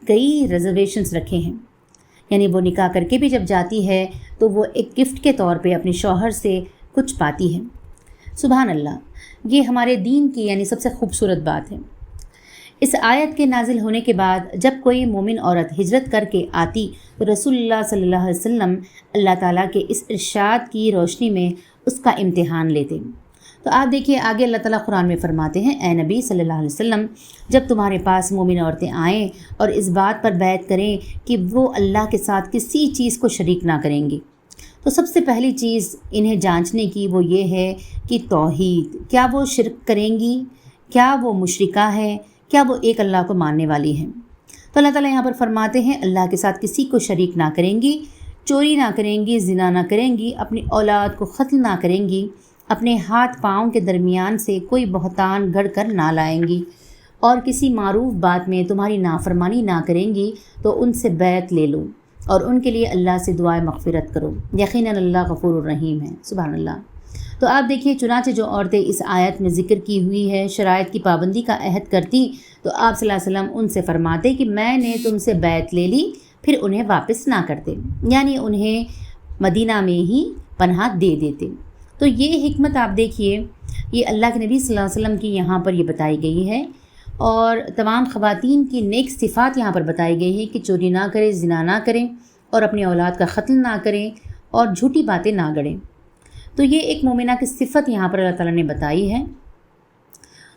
کئی ریزرویشنز رکھے ہیں، یعنی وہ نکاح کر کے بھی جب جاتی ہے تو وہ ایک گفٹ کے طور پہ اپنے شوہر سے کچھ پاتی ہے۔ سبحان اللہ، یہ ہمارے دین کی یعنی سب سے خوبصورت بات ہے۔ اس آیت کے نازل ہونے کے بعد جب کوئی مومن عورت ہجرت کر کے آتی تو رسول اللہ صلی اللہ علیہ وسلم اللہ تعالیٰ کے اس ارشاد کی روشنی میں اس کا امتحان لیتے۔ تو آپ دیکھیے آگے اللہ تعالیٰ قرآن میں فرماتے ہیں، اے نبی صلی اللہ علیہ وسلم، جب تمہارے پاس مومن عورتیں آئیں اور اس بات پر بیعت کریں کہ وہ اللہ کے ساتھ کسی چیز کو شریک نہ کریں گی، تو سب سے پہلی چیز انہیں جانچنے کی وہ یہ ہے کہ توحید، کیا وہ شرک کریں گی، کیا وہ مشرکہ ہے، کیا وہ ایک اللہ کو ماننے والی ہیں۔ تو اللہ تعالیٰ یہاں پر فرماتے ہیں اللہ کے ساتھ کسی کو شریک نہ کریں گی، چوری نہ کریں گی، زنا نہ کریں گی، اپنی اولاد کو قتل نہ کریں گی، اپنے ہاتھ پاؤں کے درمیان سے کوئی بہتان گھڑ کر نہ لائیں گی، اور کسی معروف بات میں تمہاری نافرمانی نہ کریں گی تو ان سے بیعت لے لو اور ان کے لیے اللہ سے دعائے مغفرت کرو، یقیناً اللہ غفور الرحیم ہے۔ سبحان اللہ۔ تو آپ دیکھیے چنانچہ جو عورتیں اس آیت میں ذکر کی ہوئی ہے شرائط کی پابندی کا عہد کرتی تو آپ صلی اللہ علیہ وسلم ان سے فرماتے کہ میں نے تم سے بیعت لے لی، پھر انہیں واپس نہ کرتے، یعنی انہیں مدینہ میں ہی پناہ دے دیتے۔ تو یہ حکمت آپ دیکھیے، یہ اللہ کے نبی صلی اللہ علیہ وسلم کی یہاں پر یہ بتائی گئی ہے، اور تمام خواتین کی نیک صفات یہاں پر بتائی گئی ہیں کہ چوری نہ کریں، زنا نہ کریں اور اپنی اولاد کا قتل نہ کریں اور جھوٹی باتیں نہ گڑیں۔ تو یہ ایک مومنہ کی صفت یہاں پر اللہ تعالیٰ نے بتائی ہے۔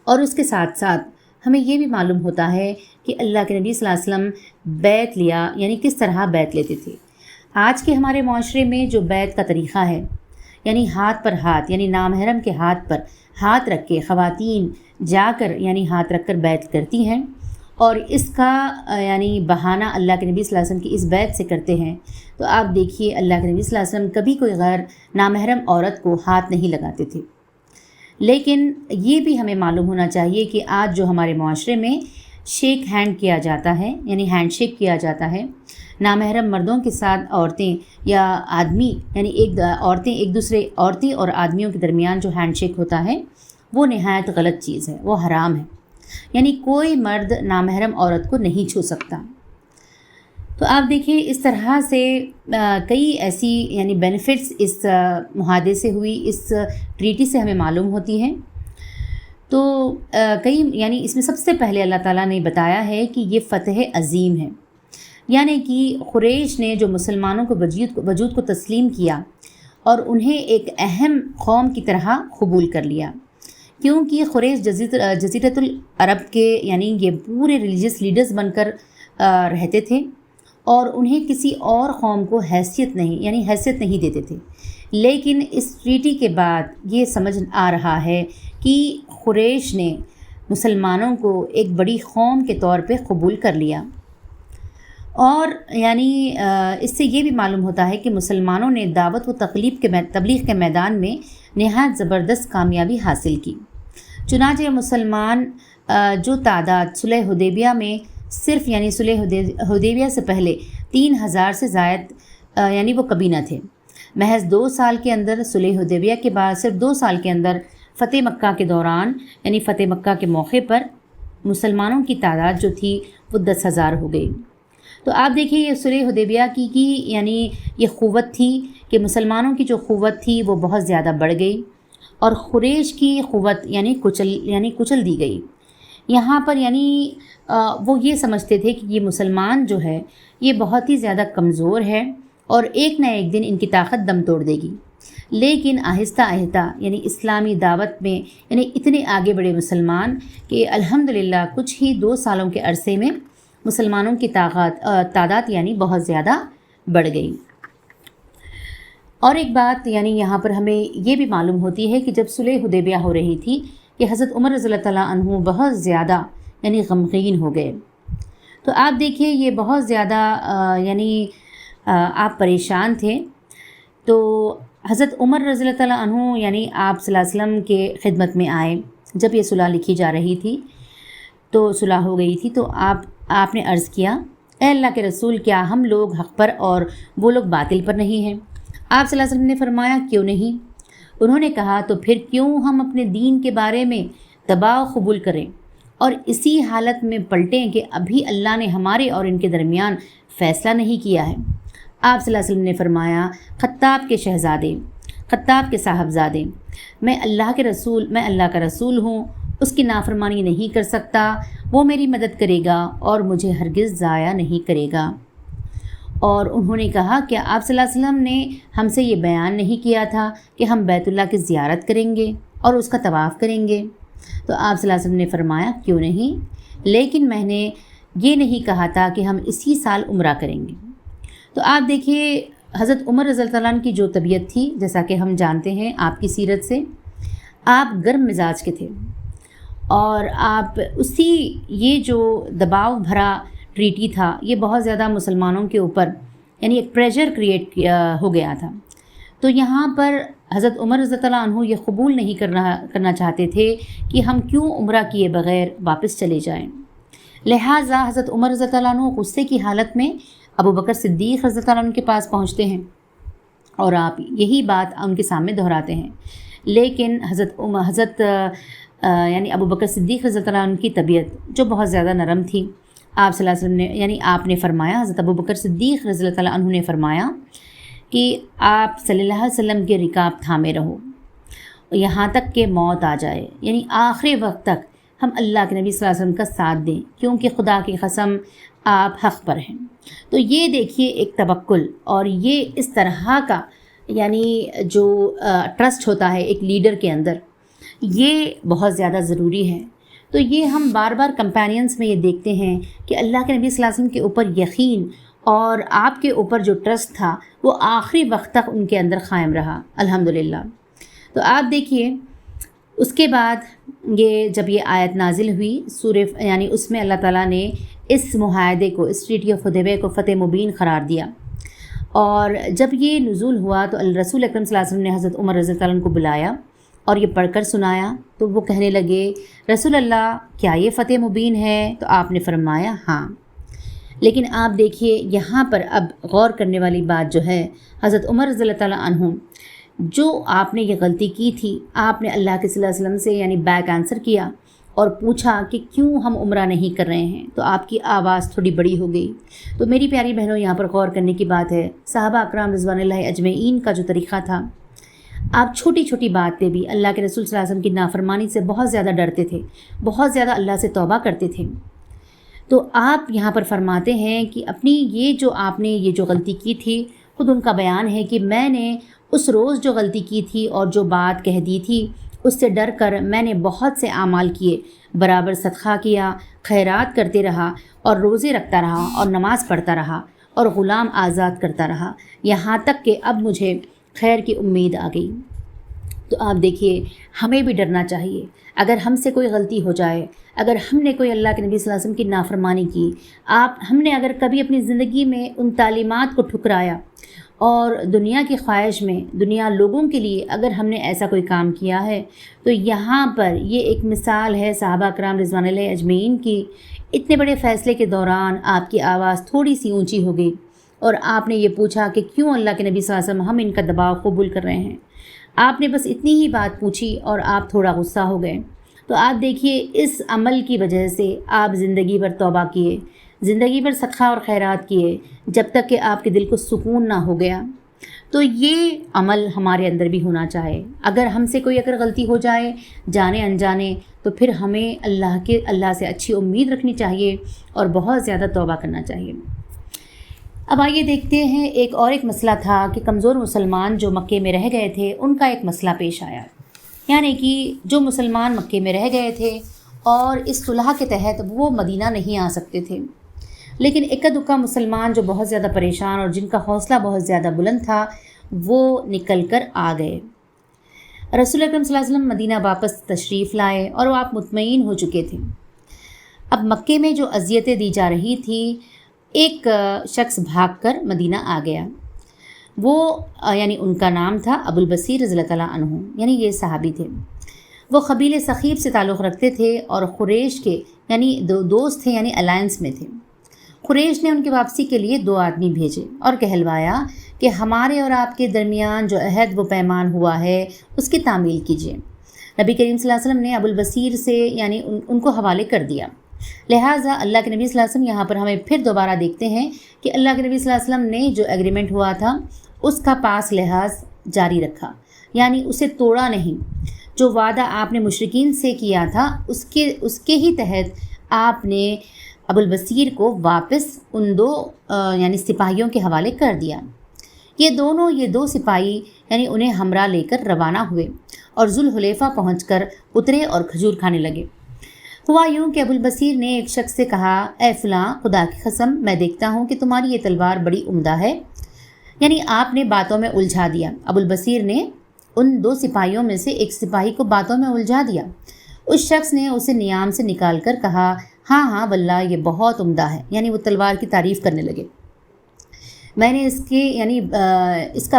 اور اس کے ساتھ ساتھ ہمیں یہ بھی معلوم ہوتا ہے کہ اللہ کے نبی صلی اللہ علیہ وسلم بیعت لیا، یعنی کس طرح بیعت لیتے تھے۔ آج کے ہمارے معاشرے میں جو بیعت کا طریقہ ہے، یعنی ہاتھ پر ہاتھ، یعنی نامحرم کے ہاتھ پر ہاتھ رکھ کے خواتین جا کر یعنی ہاتھ رکھ کر بیعت کرتی ہیں، اور اس کا یعنی بہانہ اللہ کے نبی صلی اللہ علیہ وسلم کی اس بیعت سے کرتے ہیں، تو آپ دیکھیے اللہ کے نبی صلی اللہ علیہ وسلم کبھی کوئی غیر نامحرم عورت کو ہاتھ نہیں لگاتے تھے۔ لیکن یہ بھی ہمیں معلوم ہونا چاہیے کہ آج جو ہمارے معاشرے میں شیک ہینڈ کیا جاتا ہے، یعنی ہینڈ شیک کیا جاتا ہے، نامحرم مردوں کے ساتھ عورتیں یا آدمی، یعنی عورتیں اور آدمیوں کے درمیان جو ہینڈ شیک ہوتا ہے وہ نہایت غلط چیز ہے، وہ حرام ہے، یعنی کوئی مرد نامحرم عورت کو نہیں چھو سکتا۔ تو آپ دیکھیں اس طرح سے کئی ایسی یعنی بینیفٹس اس معاہدے سے ہوئی، اس ٹریٹی سے ہمیں معلوم ہوتی ہیں۔ تو کئی یعنی اس میں سب سے پہلے اللہ تعالیٰ نے بتایا ہے کہ یہ فتح عظیم ہے، یعنی کہ قریش نے جو مسلمانوں کو وجود کو تسلیم کیا اور انہیں ایک اہم قوم کی طرح قبول کر لیا، کیونکہ قریش جزیرۃ العرب کے یعنی یہ پورے ریلیجس لیڈرز بن کر رہتے تھے، اور انہیں کسی اور قوم کو حیثیت نہیں دیتے تھے۔ لیکن اس ٹریٹی کے بعد یہ سمجھ آ رہا ہے کہ قریش نے مسلمانوں کو ایک بڑی قوم کے طور پہ قبول کر لیا، اور یعنی اس سے یہ بھی معلوم ہوتا ہے کہ مسلمانوں نے دعوت و تبلیغ کے میدان میں نہایت زبردست کامیابی حاصل کی۔ چنانچہ مسلمان جو تعداد صلح حدیبیہ میں صرف یعنی صلح حدیبیہ سے پہلے 3000 سے زائد یعنی وہ کبھی نہ تھے، محض 2 سال کے اندر صلح حدیبیہ کے بعد صرف 2 سال کے اندر فتح مکہ کے دوران یعنی فتح مکہ کے موقع پر مسلمانوں کی تعداد جو تھی وہ 10,000 ہو گئی۔ تو آپ دیکھیے یہ صلح حدیبیہ کی یعنی یہ قوت تھی کہ مسلمانوں کی جو قوت تھی وہ بہت زیادہ بڑھ گئی، اور قریش کی قوت یعنی کچل دی گئی۔ یہاں پر یعنی وہ یہ سمجھتے تھے کہ یہ مسلمان جو ہے یہ بہت ہی زیادہ کمزور ہے اور ایک نہ ایک دن ان کی طاقت دم توڑ دے گی۔ لیکن آہستہ آہستہ یعنی اسلامی دعوت میں یعنی اتنے آگے بڑھے مسلمان کہ الحمدللہ کچھ ہی 2 سالوں کے عرصے میں مسلمانوں کی تعداد یعنی بہت زیادہ بڑھ گئی۔ اور ایک بات یعنی یہاں پر ہمیں یہ بھی معلوم ہوتی ہے کہ جب صلح حدیبیہ ہو رہی تھی کہ حضرت عمر رضی اللہ تعالیٰ عنہ بہت زیادہ یعنی غمگین ہو گئے۔ تو آپ دیکھیے یہ بہت زیادہ یعنی آپ پریشان تھے۔ تو حضرت عمر رضی اللہ تعالیٰ عنہ یعنی آپ صلی اللہ علیہ وسلم کے خدمت میں آئے جب یہ صلح لکھی جا رہی تھی، تو صلح ہو گئی تھی، تو آپ نے عرض کیا، اے اللہ کے رسول، کیا ہم لوگ حق پر اور وہ لوگ باطل پر نہیں ہیں؟ آپ صلی اللہ علیہ وسلم نے فرمایا، کیوں نہیں؟ انہوں نے کہا، تو پھر کیوں ہم اپنے دین کے بارے میں دباؤ قبول کریں اور اسی حالت میں پلٹیں کہ ابھی اللہ نے ہمارے اور ان کے درمیان فیصلہ نہیں کیا ہے؟ آپ صلی اللہ علیہ وسلم نے فرمایا، خطاب کے شہزادے، خطاب کے صاحبزادے، میں اللہ کا رسول ہوں، اس کی نافرمانی نہیں کر سکتا، وہ میری مدد کرے گا اور مجھے ہرگز ضائع نہیں کرے گا۔ اور انہوں نے کہا، کیا آپ صلی اللہ علیہ وسلم نے ہم سے یہ بیان نہیں کیا تھا کہ ہم بیت اللہ کی زیارت کریں گے اور اس کا طواف کریں گے؟ تو آپ صلی اللہ علیہ وسلم نے فرمایا، کیوں نہیں، لیکن میں نے یہ نہیں کہا تھا کہ ہم اسی سال عمرہ کریں گے۔ تو آپ دیکھیے حضرت عمر رضی اللہ عنہ کی جو طبیعت تھی، جیسا کہ ہم جانتے ہیں آپ کی سیرت سے، آپ گرم مزاج کے تھے، اور آپ یہ جو دباؤ بھرا ٹریٹی تھا یہ بہت زیادہ مسلمانوں کے اوپر یعنی ایک پریشر کریٹ ہو گیا تھا۔ تو یہاں پر حضرت عمر رضی اللہ عنہ یہ قبول نہیں کرنا چاہتے تھے کہ ہم کیوں عمرہ کیے بغیر واپس چلے جائیں۔ لہٰذا حضرت عمر رضی اللہ عنہ غصے کی حالت میں ابو بکر صدیق رضی اللہ عنہ کے پاس پہنچتے ہیں، اور آپ یہی بات ان کے سامنے دہراتے ہیں۔ لیکن حضرت یعنی ابو بکر صدیق رضی اللہ عنہ کی طبیعت جو بہت زیادہ نرم تھی، آپ صلی اللہ علیہ وسلم نے یعنی آپ نے فرمایا، حضرت ابو بکر صدیق رضی اللہ عنہ نے فرمایا کہ آپ صلی اللہ علیہ وسلم کے رکاب تھامے رہو یہاں تک کہ موت آ جائے، یعنی آخری وقت تک ہم اللہ کے نبی صلی اللہ علیہ وسلم کا ساتھ دیں، کیونکہ خدا کی قسم آپ حق پر ہیں۔ تو یہ دیکھیے ایک توکل، اور یہ اس طرح کا یعنی جو ٹرسٹ ہوتا ہے ایک لیڈر کے اندر، یہ بہت زیادہ ضروری ہے۔ تو یہ ہم بار بار کمپینینس میں یہ دیکھتے ہیں کہ اللہ کے نبی صلی اللہ علیہ وسلم کے اوپر یقین اور آپ کے اوپر جو ٹرسٹ تھا وہ آخری وقت تک ان کے اندر قائم رہا الحمدللہ۔ تو آپ دیکھیے اس کے بعد جب یہ آیت نازل ہوئی سورہ یعنی اس میں اللہ تعالیٰ نے اس معاہدے کو، اس ٹریٹی آف حدیبیہ کو فتح مبین قرار دیا، اور جب یہ نزول ہوا تو رسول اکرم صلی اللہ علیہ وسلم نے حضرت عمر رضی اللہ عنہ کو بلایا اور یہ پڑھ کر سنایا، تو وہ کہنے لگے رسول اللہ کیا یہ فتح مبین ہے؟ تو آپ نے فرمایا ہاں۔ لیکن آپ دیکھیے یہاں پر اب غور کرنے والی بات جو ہے، حضرت عمر رضی اللہ تعالیٰ عنہ جو آپ نے یہ غلطی کی تھی، آپ نے اللہ کے صلی اللہ علیہ وسلم سے یعنی بیک آنسر کیا اور پوچھا کہ کیوں ہم عمرہ نہیں کر رہے ہیں، تو آپ کی آواز تھوڑی بڑی ہو گئی۔ تو میری پیاری بہنوں یہاں پر غور کرنے کی بات ہے، صحابہ اکرام رضوان اللہ اجمعین کا جو طریقہ تھا، آپ چھوٹی چھوٹی بات پہ بھی اللہ کے رسول صلی اللہ علیہ وسلم کی نافرمانی سے بہت زیادہ ڈرتے تھے، بہت زیادہ اللہ سے توبہ کرتے تھے۔ تو آپ یہاں پر فرماتے ہیں کہ اپنی آپ نے یہ جو غلطی کی تھی، خود ان کا بیان ہے کہ میں نے اس روز جو غلطی کی تھی اور جو بات کہہ دی تھی، اس سے ڈر کر میں نے بہت سے اعمال کیے، برابر صدقہ کیا، خیرات کرتے رہا اور روزے رکھتا رہا اور نماز پڑھتا رہا اور غلام آزاد کرتا رہا، یہاں تک کہ اب مجھے خیر کی امید آ گئی۔ تو آپ دیکھیے ہمیں بھی ڈرنا چاہیے، اگر ہم سے کوئی غلطی ہو جائے، اگر ہم نے کوئی اللہ کے نبی صلی اللہ علیہ وسلم کی نافرمانی کی، ہم نے اگر کبھی اپنی زندگی میں ان تعلیمات کو ٹھکرایا اور دنیا کی خواہش میں، دنیا لوگوں کے لیے اگر ہم نے ایسا کوئی کام کیا ہے، تو یہاں پر یہ ایک مثال ہے صحابہ اکرام رضوان اللہ اجمعین کی۔ اتنے بڑے فیصلے کے دوران آپ کی آواز تھوڑی سی اونچی ہو گئی اور آپ نے یہ پوچھا کہ کیوں اللہ کے نبی صلی اللہ علیہ وسلم ہم ان کا دباؤ قبول کر رہے ہیں۔ آپ نے بس اتنی ہی بات پوچھی اور آپ تھوڑا غصہ ہو گئے۔ تو آپ دیکھیے اس عمل کی وجہ سے آپ زندگی بھر توبہ کیے، زندگی بھر صدقہ اور خیرات کیے، جب تک کہ آپ کے دل کو سکون نہ ہو گیا۔ تو یہ عمل ہمارے اندر بھی ہونا چاہے، اگر ہم سے کوئی غلطی ہو جائے جانے انجانے، تو پھر ہمیں اللہ سے اچھی امید رکھنی چاہیے اور بہت زیادہ توبہ کرنا چاہیے۔ اب آئیے دیکھتے ہیں ایک مسئلہ تھا کہ کمزور مسلمان جو مکے میں رہ گئے تھے ان کا ایک مسئلہ پیش آیا، یعنی کہ جو مسلمان مکے میں رہ گئے تھے اور اس صلح کے تحت وہ مدینہ نہیں آ سکتے تھے، لیکن اکا دکا مسلمان جو بہت زیادہ پریشان اور جن کا حوصلہ بہت زیادہ بلند تھا وہ نکل کر آ گئے۔ رسول اکرم صلی اللہ علیہ وسلم مدینہ واپس تشریف لائے اور وہ آپ مطمئن ہو چکے تھے۔ اب مکے میں جو اذیتیں دی جا رہی تھیں، ایک شخص بھاگ کر مدینہ آ گیا، وہ یعنی ان کا نام تھا ابو البصیر رضی اللہ تعالیٰ عنہ، یعنی یہ صحابی تھے۔ وہ قبیلے ثقیف سے تعلق رکھتے تھے اور قریش کے یعنی دوست تھے، یعنی الائنس میں تھے۔ قریش نے ان کی واپسی کے لیے 2 آدمی بھیجے اور کہلوایا کہ ہمارے اور آپ کے درمیان جو عہد و پیمان ہوا ہے اس کی تعمیل کیجیے۔ نبی کریم صلی اللہ علیہ وسلم نے ابو البصیر سے یعنی ان کو حوالے کر دیا۔ لہٰذا اللہ کے نبی صلی اللہ علیہ وسلم یہاں پر ہمیں پھر دوبارہ دیکھتے ہیں کہ اللہ کے نبی صلی اللہ علیہ وسلم نے جو ایگریمنٹ ہوا تھا اس کا پاس لحاظ جاری رکھا، یعنی اسے توڑا نہیں۔ جو وعدہ آپ نے مشرکین سے کیا تھا اس کے ہی تحت آپ نے ابو البصیر کو واپس ان 2 یعنی سپاہیوں کے حوالے کر دیا۔ یہ دو سپاہی یعنی انہیں ہمراہ لے کر روانہ ہوئے اور ذوالحلیفہ پہنچ کر اترے اور کھجور کھانے لگے۔ ہوا یوں کہ ابو البصیر نے ایک شخص سے کہا، اے فلاں، خدا کی قسم میں دیکھتا ہوں کہ تمہاری یہ تلوار بڑی عمدہ ہے، یعنی آپ نے باتوں میں الجھا دیا۔ ابو البصیر نے ان 2 سپاہیوں میں سے ایک سپاہی کو باتوں میں الجھا دیا۔ اس شخص نے اسے نیام سے نکال کر کہا، ہاں واللہ یہ بہت عمدہ ہے، یعنی وہ تلوار کی تعریف کرنے لگے۔ میں نے اس کا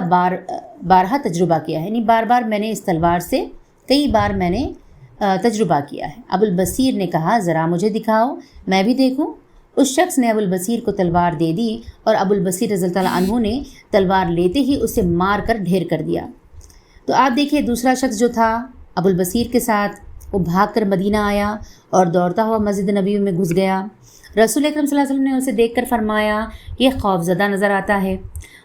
بارہا تجربہ کیا ہے، یعنی بار میں نے اس تلوار سے کئی بار میں نے تجربہ کیا ہے۔ ابو البصیر نے کہا، ذرا مجھے دکھاؤ میں بھی دیکھوں۔ اس شخص نے ابو البصیر کو تلوار دے دی اور ابو البصیر رضی اللہ تعالیٰ عنہ نے تلوار لیتے ہی اسے مار کر ڈھیر کر دیا۔ تو آپ دیکھیے دوسرا شخص جو تھا ابو البصیر کے ساتھ، وہ بھاگ کر مدینہ آیا اور دوڑتا ہوا مسجد نبوی میں گھس گیا۔ رسول اکرم صلی اللہ علیہ وسلم نے اسے دیکھ کر فرمایا، یہ خوفزدہ نظر آتا ہے۔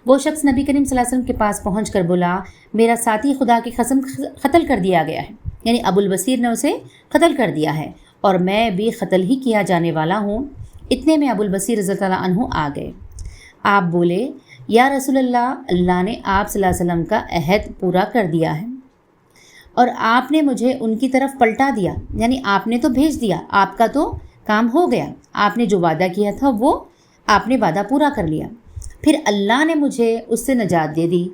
وہ شخص نبی کریم صلی اللہ علیہ وسلم کے پاس پہنچ کر بولا، میرا ساتھی خدا کی قسم قتل کر دیا گیا ہے، یعنی ابو البصیر نے اسے قتل کر دیا ہے اور میں بھی قتل ہی کیا جانے والا ہوں۔ اتنے میں ابو البصیر رضی اللہ عنہ آ گئے۔ آپ بولے یا رسول اللہ، اللہ نے آپ صلی اللہ علیہ وسلم کا عہد پورا کر دیا ہے اور آپ نے مجھے ان کی طرف پلٹا دیا، یعنی آپ نے تو بھیج دیا، آپ کا تو کام ہو گیا، آپ نے جو وعدہ کیا تھا وہ آپ نے وعدہ پورا کر لیا، پھر اللہ نے مجھے اس سے نجات دے دی۔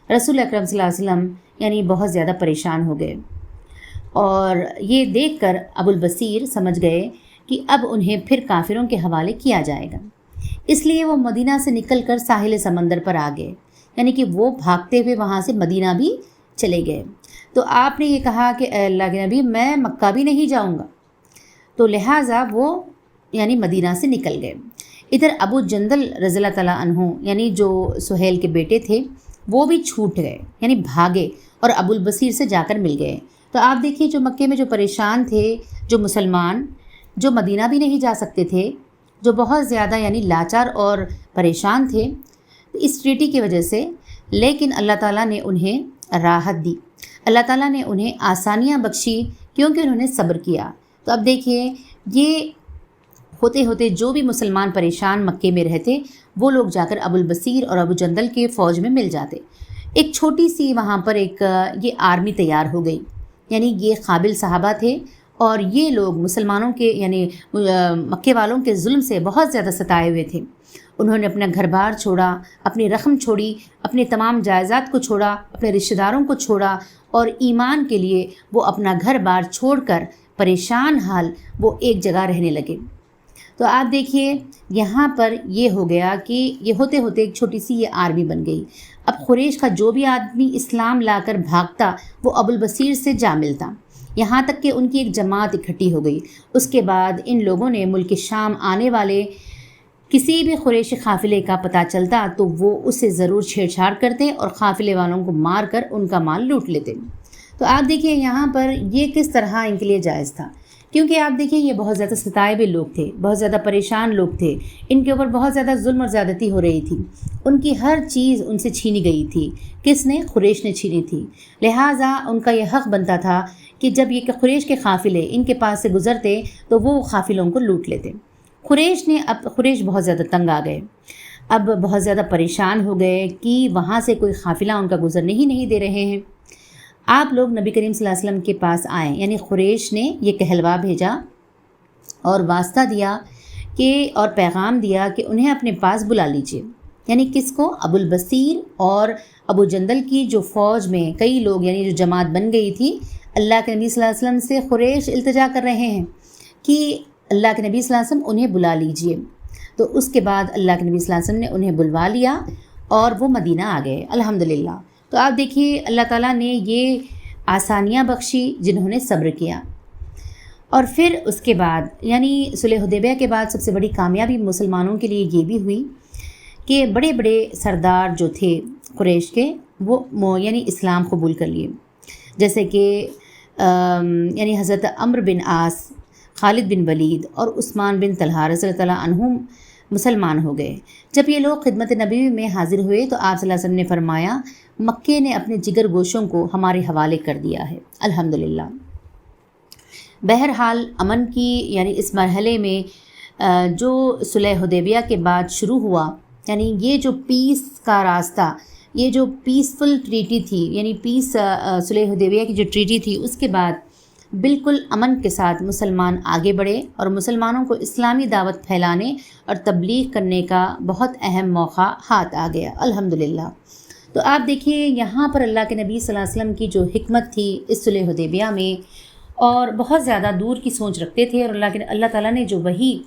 رسول اکرم صلی اللہ علیہ وسلم یعنی بہت زیادہ پریشان ہو گئے، اور یہ دیکھ کر ابو البصیر سمجھ گئے کہ اب انہیں پھر کافروں کے حوالے کیا جائے گا، اس لیے وہ مدینہ سے نکل کر ساحل سمندر پر آ گئے، یعنی کہ وہ بھاگتے ہوئے وہاں سے مدینہ بھی چلے گئے۔ تو آپ نے یہ کہا کہ اے اللہ کے نبی، میں مکہ بھی نہیں جاؤں گا، تو لہٰذا وہ یعنی مدینہ سے نکل گئے۔ ادھر ابو جندل رضی اللہ تعالیٰ عنہ یعنی جو سہیل کے بیٹے تھے وہ بھی چھوٹ گئے، یعنی بھاگے اور ابو البصیر سے جا کر مل گئے۔ تو آپ دیکھیے جو مکے میں جو پریشان تھے، جو مسلمان جو مدینہ بھی نہیں جا سکتے تھے، جو بہت زیادہ یعنی لاچار اور پریشان تھے اس ٹریٹی کی وجہ سے، لیکن اللہ تعالیٰ نے انہیں راحت دی، اللہ تعالیٰ نے انہیں آسانیاں بخشی کیونکہ انہوں نے صبر کیا۔ تو اب دیکھیے یہ ہوتے ہوتے جو بھی مسلمان پریشان مکے میں رہتے وہ لوگ جا کر ابو البصیر اور ابو جندل کے فوج میں مل جاتے۔ ایک چھوٹی سی وہاں پر ایک یہ آرمی تیار ہو گئی، یعنی یہ قابل صحابہ تھے اور یہ لوگ مسلمانوں کے یعنی مکے والوں کے ظلم سے بہت زیادہ ستائے ہوئے تھے۔ انہوں نے اپنا گھر بار چھوڑا، اپنی رقم چھوڑی، اپنے تمام جائیداد کو چھوڑا، اپنے رشتہ داروں کو چھوڑا، اور ایمان کے لیے وہ اپنا گھر بار چھوڑ کر پریشان حال وہ ایک جگہ رہنے لگے۔ تو آپ دیکھیے یہاں پر یہ ہو گیا کہ یہ ہوتے ہوتے ایک چھوٹی سی یہ آرمی بن گئی۔ اب قریش کا جو بھی آدمی اسلام لا کر بھاگتا وہ ابو البصیر سے جا ملتا، یہاں تک کہ ان کی ایک جماعت اکٹھی ہو گئی۔ اس کے بعد ان لوگوں نے ملک شام آنے والے کسی بھی قریشی قافلے کا پتہ چلتا تو وہ اس سے ضرور چھیڑ چھاڑ کرتے اور قافلے والوں کو مار کر ان کا مال لوٹ لیتے۔ تو آپ دیکھیے یہاں پر یہ کس طرح ان کے لیے جائز تھا، کیونکہ آپ دیکھیے یہ بہت زیادہ ستائے ہوئے لوگ تھے، بہت زیادہ پریشان لوگ تھے، ان کے اوپر بہت زیادہ ظلم اور زیادتی ہو رہی تھی، ان کی ہر چیز ان سے چھینی گئی تھی۔ کس نے؟ قریش نے چھینی تھی۔ لہٰذا ان کا یہ حق بنتا تھا کہ جب یہ کہ قریش کے قافلے ان کے پاس سے گزرتے تو وہ قافلوں کو لوٹ لیتے۔ قریش بہت زیادہ تنگ آ گئے، اب بہت زیادہ پریشان ہو گئے کہ وہاں سے کوئی قافلہ ان کا گزرنے ہی نہیں دے رہے ہیں۔ آپ لوگ نبی کریم صلی اللہ علیہ وسلم کے پاس آئیں، یعنی قریش نے یہ کہلوا بھیجا اور واسطہ دیا کہ اور پیغام دیا کہ انہیں اپنے پاس بلا لیجیے، یعنی کس کو؟ ابو البصیر اور ابو جندل کی جو فوج میں کئی لوگ یعنی جو جماعت بن گئی تھی، اللہ کے نبی صلی اللہ علیہ وسلم سے قریش التجا کر رہے ہیں کہ اللہ کے نبی صلی اللہ علیہ وسلم انہیں بلا لیجیے۔ تو اس کے بعد اللہ کے نبی صلی اللہ علیہ وسلم نے انہیں بلوا لیا اور وہ مدینہ آ گئے الحمدللہ۔ تو آپ دیکھیے اللہ تعالیٰ نے یہ آسانیاں بخشی جنہوں نے صبر کیا۔ اور پھر اس کے بعد یعنی صلح حدیبیہ کے بعد سب سے بڑی کامیابی مسلمانوں کے لیے یہ بھی ہوئی کہ بڑے بڑے سردار جو تھے قریش کے وہ یعنی اسلام قبول کر لیے، جیسے کہ یعنی حضرت عمرو بن عاص، خالد بن ولید اور عثمان بن طلحہ رضی اللہ تعالیٰ عنہم مسلمان ہو گئے۔ جب یہ لوگ خدمت نبی میں حاضر ہوئے تو آپ صلی اللہ علیہ وسلم نے فرمایا مکے نے اپنے جگر گوشوں کو ہمارے حوالے کر دیا ہے الحمدللہ۔ بہرحال امن کی یعنی اس مرحلے میں جو صلح حدیبیہ کے بعد شروع ہوا، یعنی یہ جو پیس کا راستہ، یہ جو پیسفل ٹریٹی تھی، یعنی پیس صلح حدیبیہ کی جو ٹریٹی تھی، اس کے بعد بالکل امن کے ساتھ مسلمان آگے بڑھے اور مسلمانوں کو اسلامی دعوت پھیلانے اور تبلیغ کرنے کا بہت اہم موقع ہاتھ آ گیا الحمدللہ۔ تو آپ دیکھیے یہاں پر اللہ کے نبی صلی اللہ علیہ وسلم کی جو حکمت تھی اس صلح حدیبیہ میں، اور بہت زیادہ دور کی سوچ رکھتے تھے، اور اللہ تعالیٰ نے جو وحی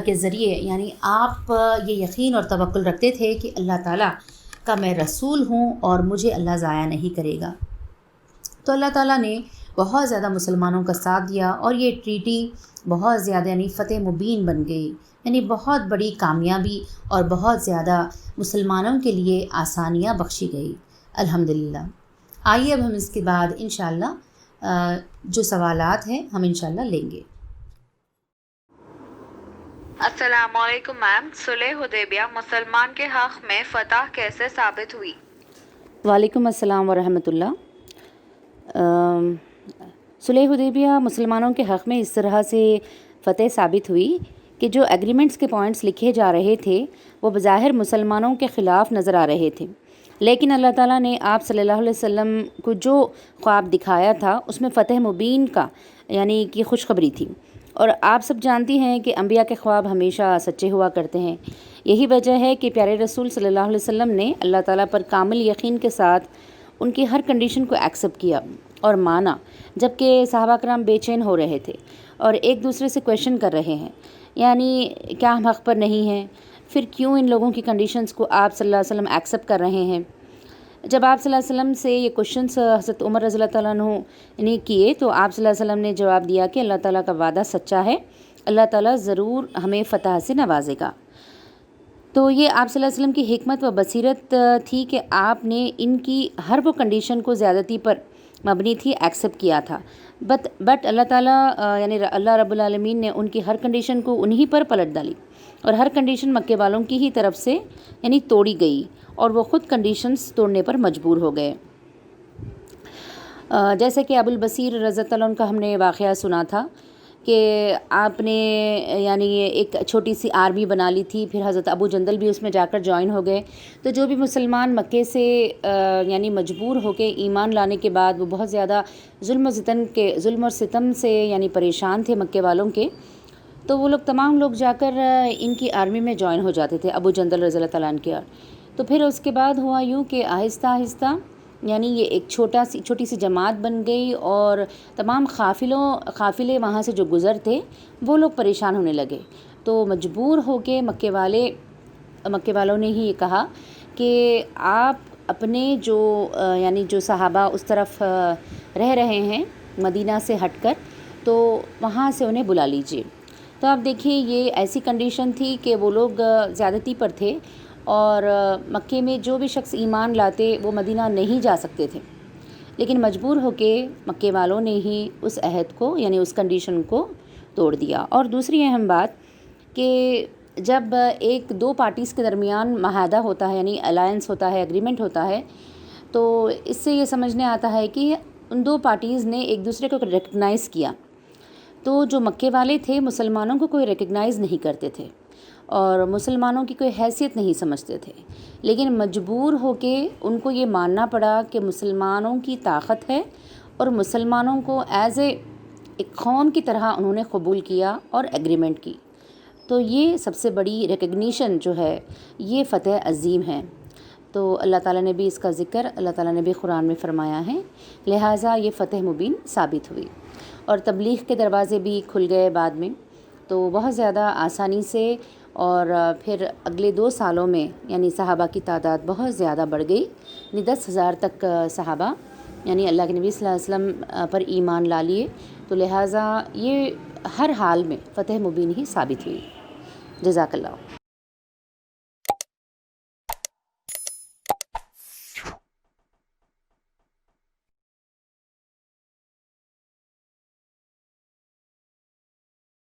کے ذریعے یعنی آپ یہ یقین اور توکل رکھتے تھے کہ اللہ تعالیٰ کا میں رسول ہوں اور مجھے اللہ ضائع نہیں کرے گا، تو اللہ تعالیٰ نے بہت زیادہ مسلمانوں کا ساتھ دیا اور یہ ٹریٹی بہت زیادہ یعنی فتح مبین بن گئی، یعنی بہت بڑی کامیابی اور بہت زیادہ مسلمانوں کے لیے آسانیاں بخشی گئی الحمدللہ۔ آئیے اب ہم اس کے بعد انشاءاللہ جو سوالات ہیں ہم انشاءاللہ لیں گے۔ السلام علیکم میم، صلح حدیبیہ مسلمان کے حق میں فتح کیسے ثابت ہوئی؟ وعلیکم السلام ورحمۃ اللہ۔ صلح حدیبیہ مسلمانوں کے حق میں اس طرح سے فتح ثابت ہوئی کہ جو ایگریمنٹس کے پوائنٹس لکھے جا رہے تھے وہ بظاہر مسلمانوں کے خلاف نظر آ رہے تھے، لیکن اللہ تعالیٰ نے آپ صلی اللہ علیہ وسلم کو جو خواب دکھایا تھا اس میں فتح مبین کا یعنی کہ خوشخبری تھی۔ اور آپ سب جانتی ہیں کہ انبیاء کے خواب ہمیشہ سچے ہوا کرتے ہیں۔ یہی وجہ ہے کہ پیارے رسول صلی اللہ علیہ وسلم نے اللہ تعالیٰ پر کامل یقین کے ساتھ ان کی ہر کنڈیشن کو ایکسیپٹ کیا اور مانا، جبکہ صحابہ کرام بے چین ہو رہے تھے اور ایک دوسرے سے کویشچن کر رہے ہیں، یعنی کیا ہم حق پر نہیں ہیں؟ پھر کیوں ان لوگوں کی کنڈیشنز کو آپ صلی اللہ علیہ وسلم ایکسیپٹ کر رہے ہیں؟ جب آپ صلی اللہ علیہ وسلم سے یہ کویشچنس حضرت عمر رضی اللہ تعالیٰ عنہ نے کیے تو آپ صلی اللہ علیہ وسلم نے جواب دیا کہ اللہ تعالیٰ کا وعدہ سچا ہے، اللہ تعالیٰ ضرور ہمیں فتح سے نوازے گا۔ تو یہ آپ صلی اللہ علیہ وسلم کی حکمت و بصیرت تھی کہ آپ نے ان کی ہر وہ کنڈیشن کو زیادتی پر مبنی تھی ایکسیپٹ کیا تھا، بٹ اللہ تعالیٰ یعنی اللہ رب العالمین نے ان کی ہر کنڈیشن کو انہی پر پلٹ ڈالی اور ہر کنڈیشن مکے والوں کی ہی طرف سے یعنی توڑی گئی اور وہ خود کنڈیشنز توڑنے پر مجبور ہو گئے۔ جیسے کہ ابو البصیر رضی اللہ عنہ کا ہم نے واقعہ سنا تھا کہ آپ نے یعنی ایک چھوٹی سی آرمی بنا لی تھی، پھر حضرت ابو جندل بھی اس میں جا کر جوائن ہو گئے۔ تو جو بھی مسلمان مکے سے یعنی مجبور ہو کے ایمان لانے کے بعد وہ بہت زیادہ ظلم و ستم سے یعنی پریشان تھے مکے والوں کے، تو وہ لوگ تمام لوگ جا کر ان کی آرمی میں جوائن ہو جاتے تھے، ابو جندل رضی اللہ تعالیٰ عنہ کے۔ تو پھر اس کے بعد ہوا یوں کہ آہستہ آہستہ یعنی یہ ایک چھوٹی سی جماعت بن گئی اور تمام قافلے وہاں سے جو گزر تھے وہ لوگ پریشان ہونے لگے۔ تو مجبور ہو کے مکے والوں نے ہی یہ کہا کہ آپ اپنے جو صحابہ اس طرف رہ رہے ہیں مدینہ سے ہٹ کر، تو وہاں سے انہیں بلا لیجیے۔ تو آپ دیکھیے یہ ایسی کنڈیشن تھی کہ وہ لوگ زیادتی پر تھے اور مکے میں جو بھی شخص ایمان لاتے وہ مدینہ نہیں جا سکتے تھے، لیکن مجبور ہو کے مکے والوں نے ہی اس عہد کو یعنی اس کنڈیشن کو توڑ دیا۔ اور دوسری اہم بات کہ جب ایک دو پارٹیز کے درمیان معاہدہ ہوتا ہے یعنی الائنس ہوتا ہے، ایگریمنٹ ہوتا ہے، تو اس سے یہ سمجھنے آتا ہے کہ ان دو پارٹیز نے ایک دوسرے کو ریکگنائز کیا۔ تو جو مکے والے تھے مسلمانوں کو کوئی ریکگنائز نہیں کرتے تھے اور مسلمانوں کی کوئی حیثیت نہیں سمجھتے تھے، لیکن مجبور ہو کے ان کو یہ ماننا پڑا کہ مسلمانوں کی طاقت ہے اور مسلمانوں کو ایز ایک قوم کی طرح انہوں نے قبول کیا اور ایگریمنٹ کی۔ تو یہ سب سے بڑی ریکگنیشن جو ہے یہ فتح عظیم ہے۔ تو اللہ تعالیٰ نے بھی اس کا ذکر اللہ تعالیٰ نے بھی قرآن میں فرمایا ہے، لہٰذا یہ فتح مبین ثابت ہوئی اور تبلیغ کے دروازے بھی کھل گئے بعد میں، تو بہت زیادہ آسانی سے۔ اور پھر اگلے 2 سالوں میں یعنی صحابہ کی تعداد بہت زیادہ بڑھ گئی، یعنی 10,000 تک صحابہ یعنی اللہ کے نبی صلی اللہ علیہ وسلم پر ایمان لا لیے۔ تو لہٰذا یہ ہر حال میں فتح مبین ہی ثابت ہوئی۔ جزاک اللہ۔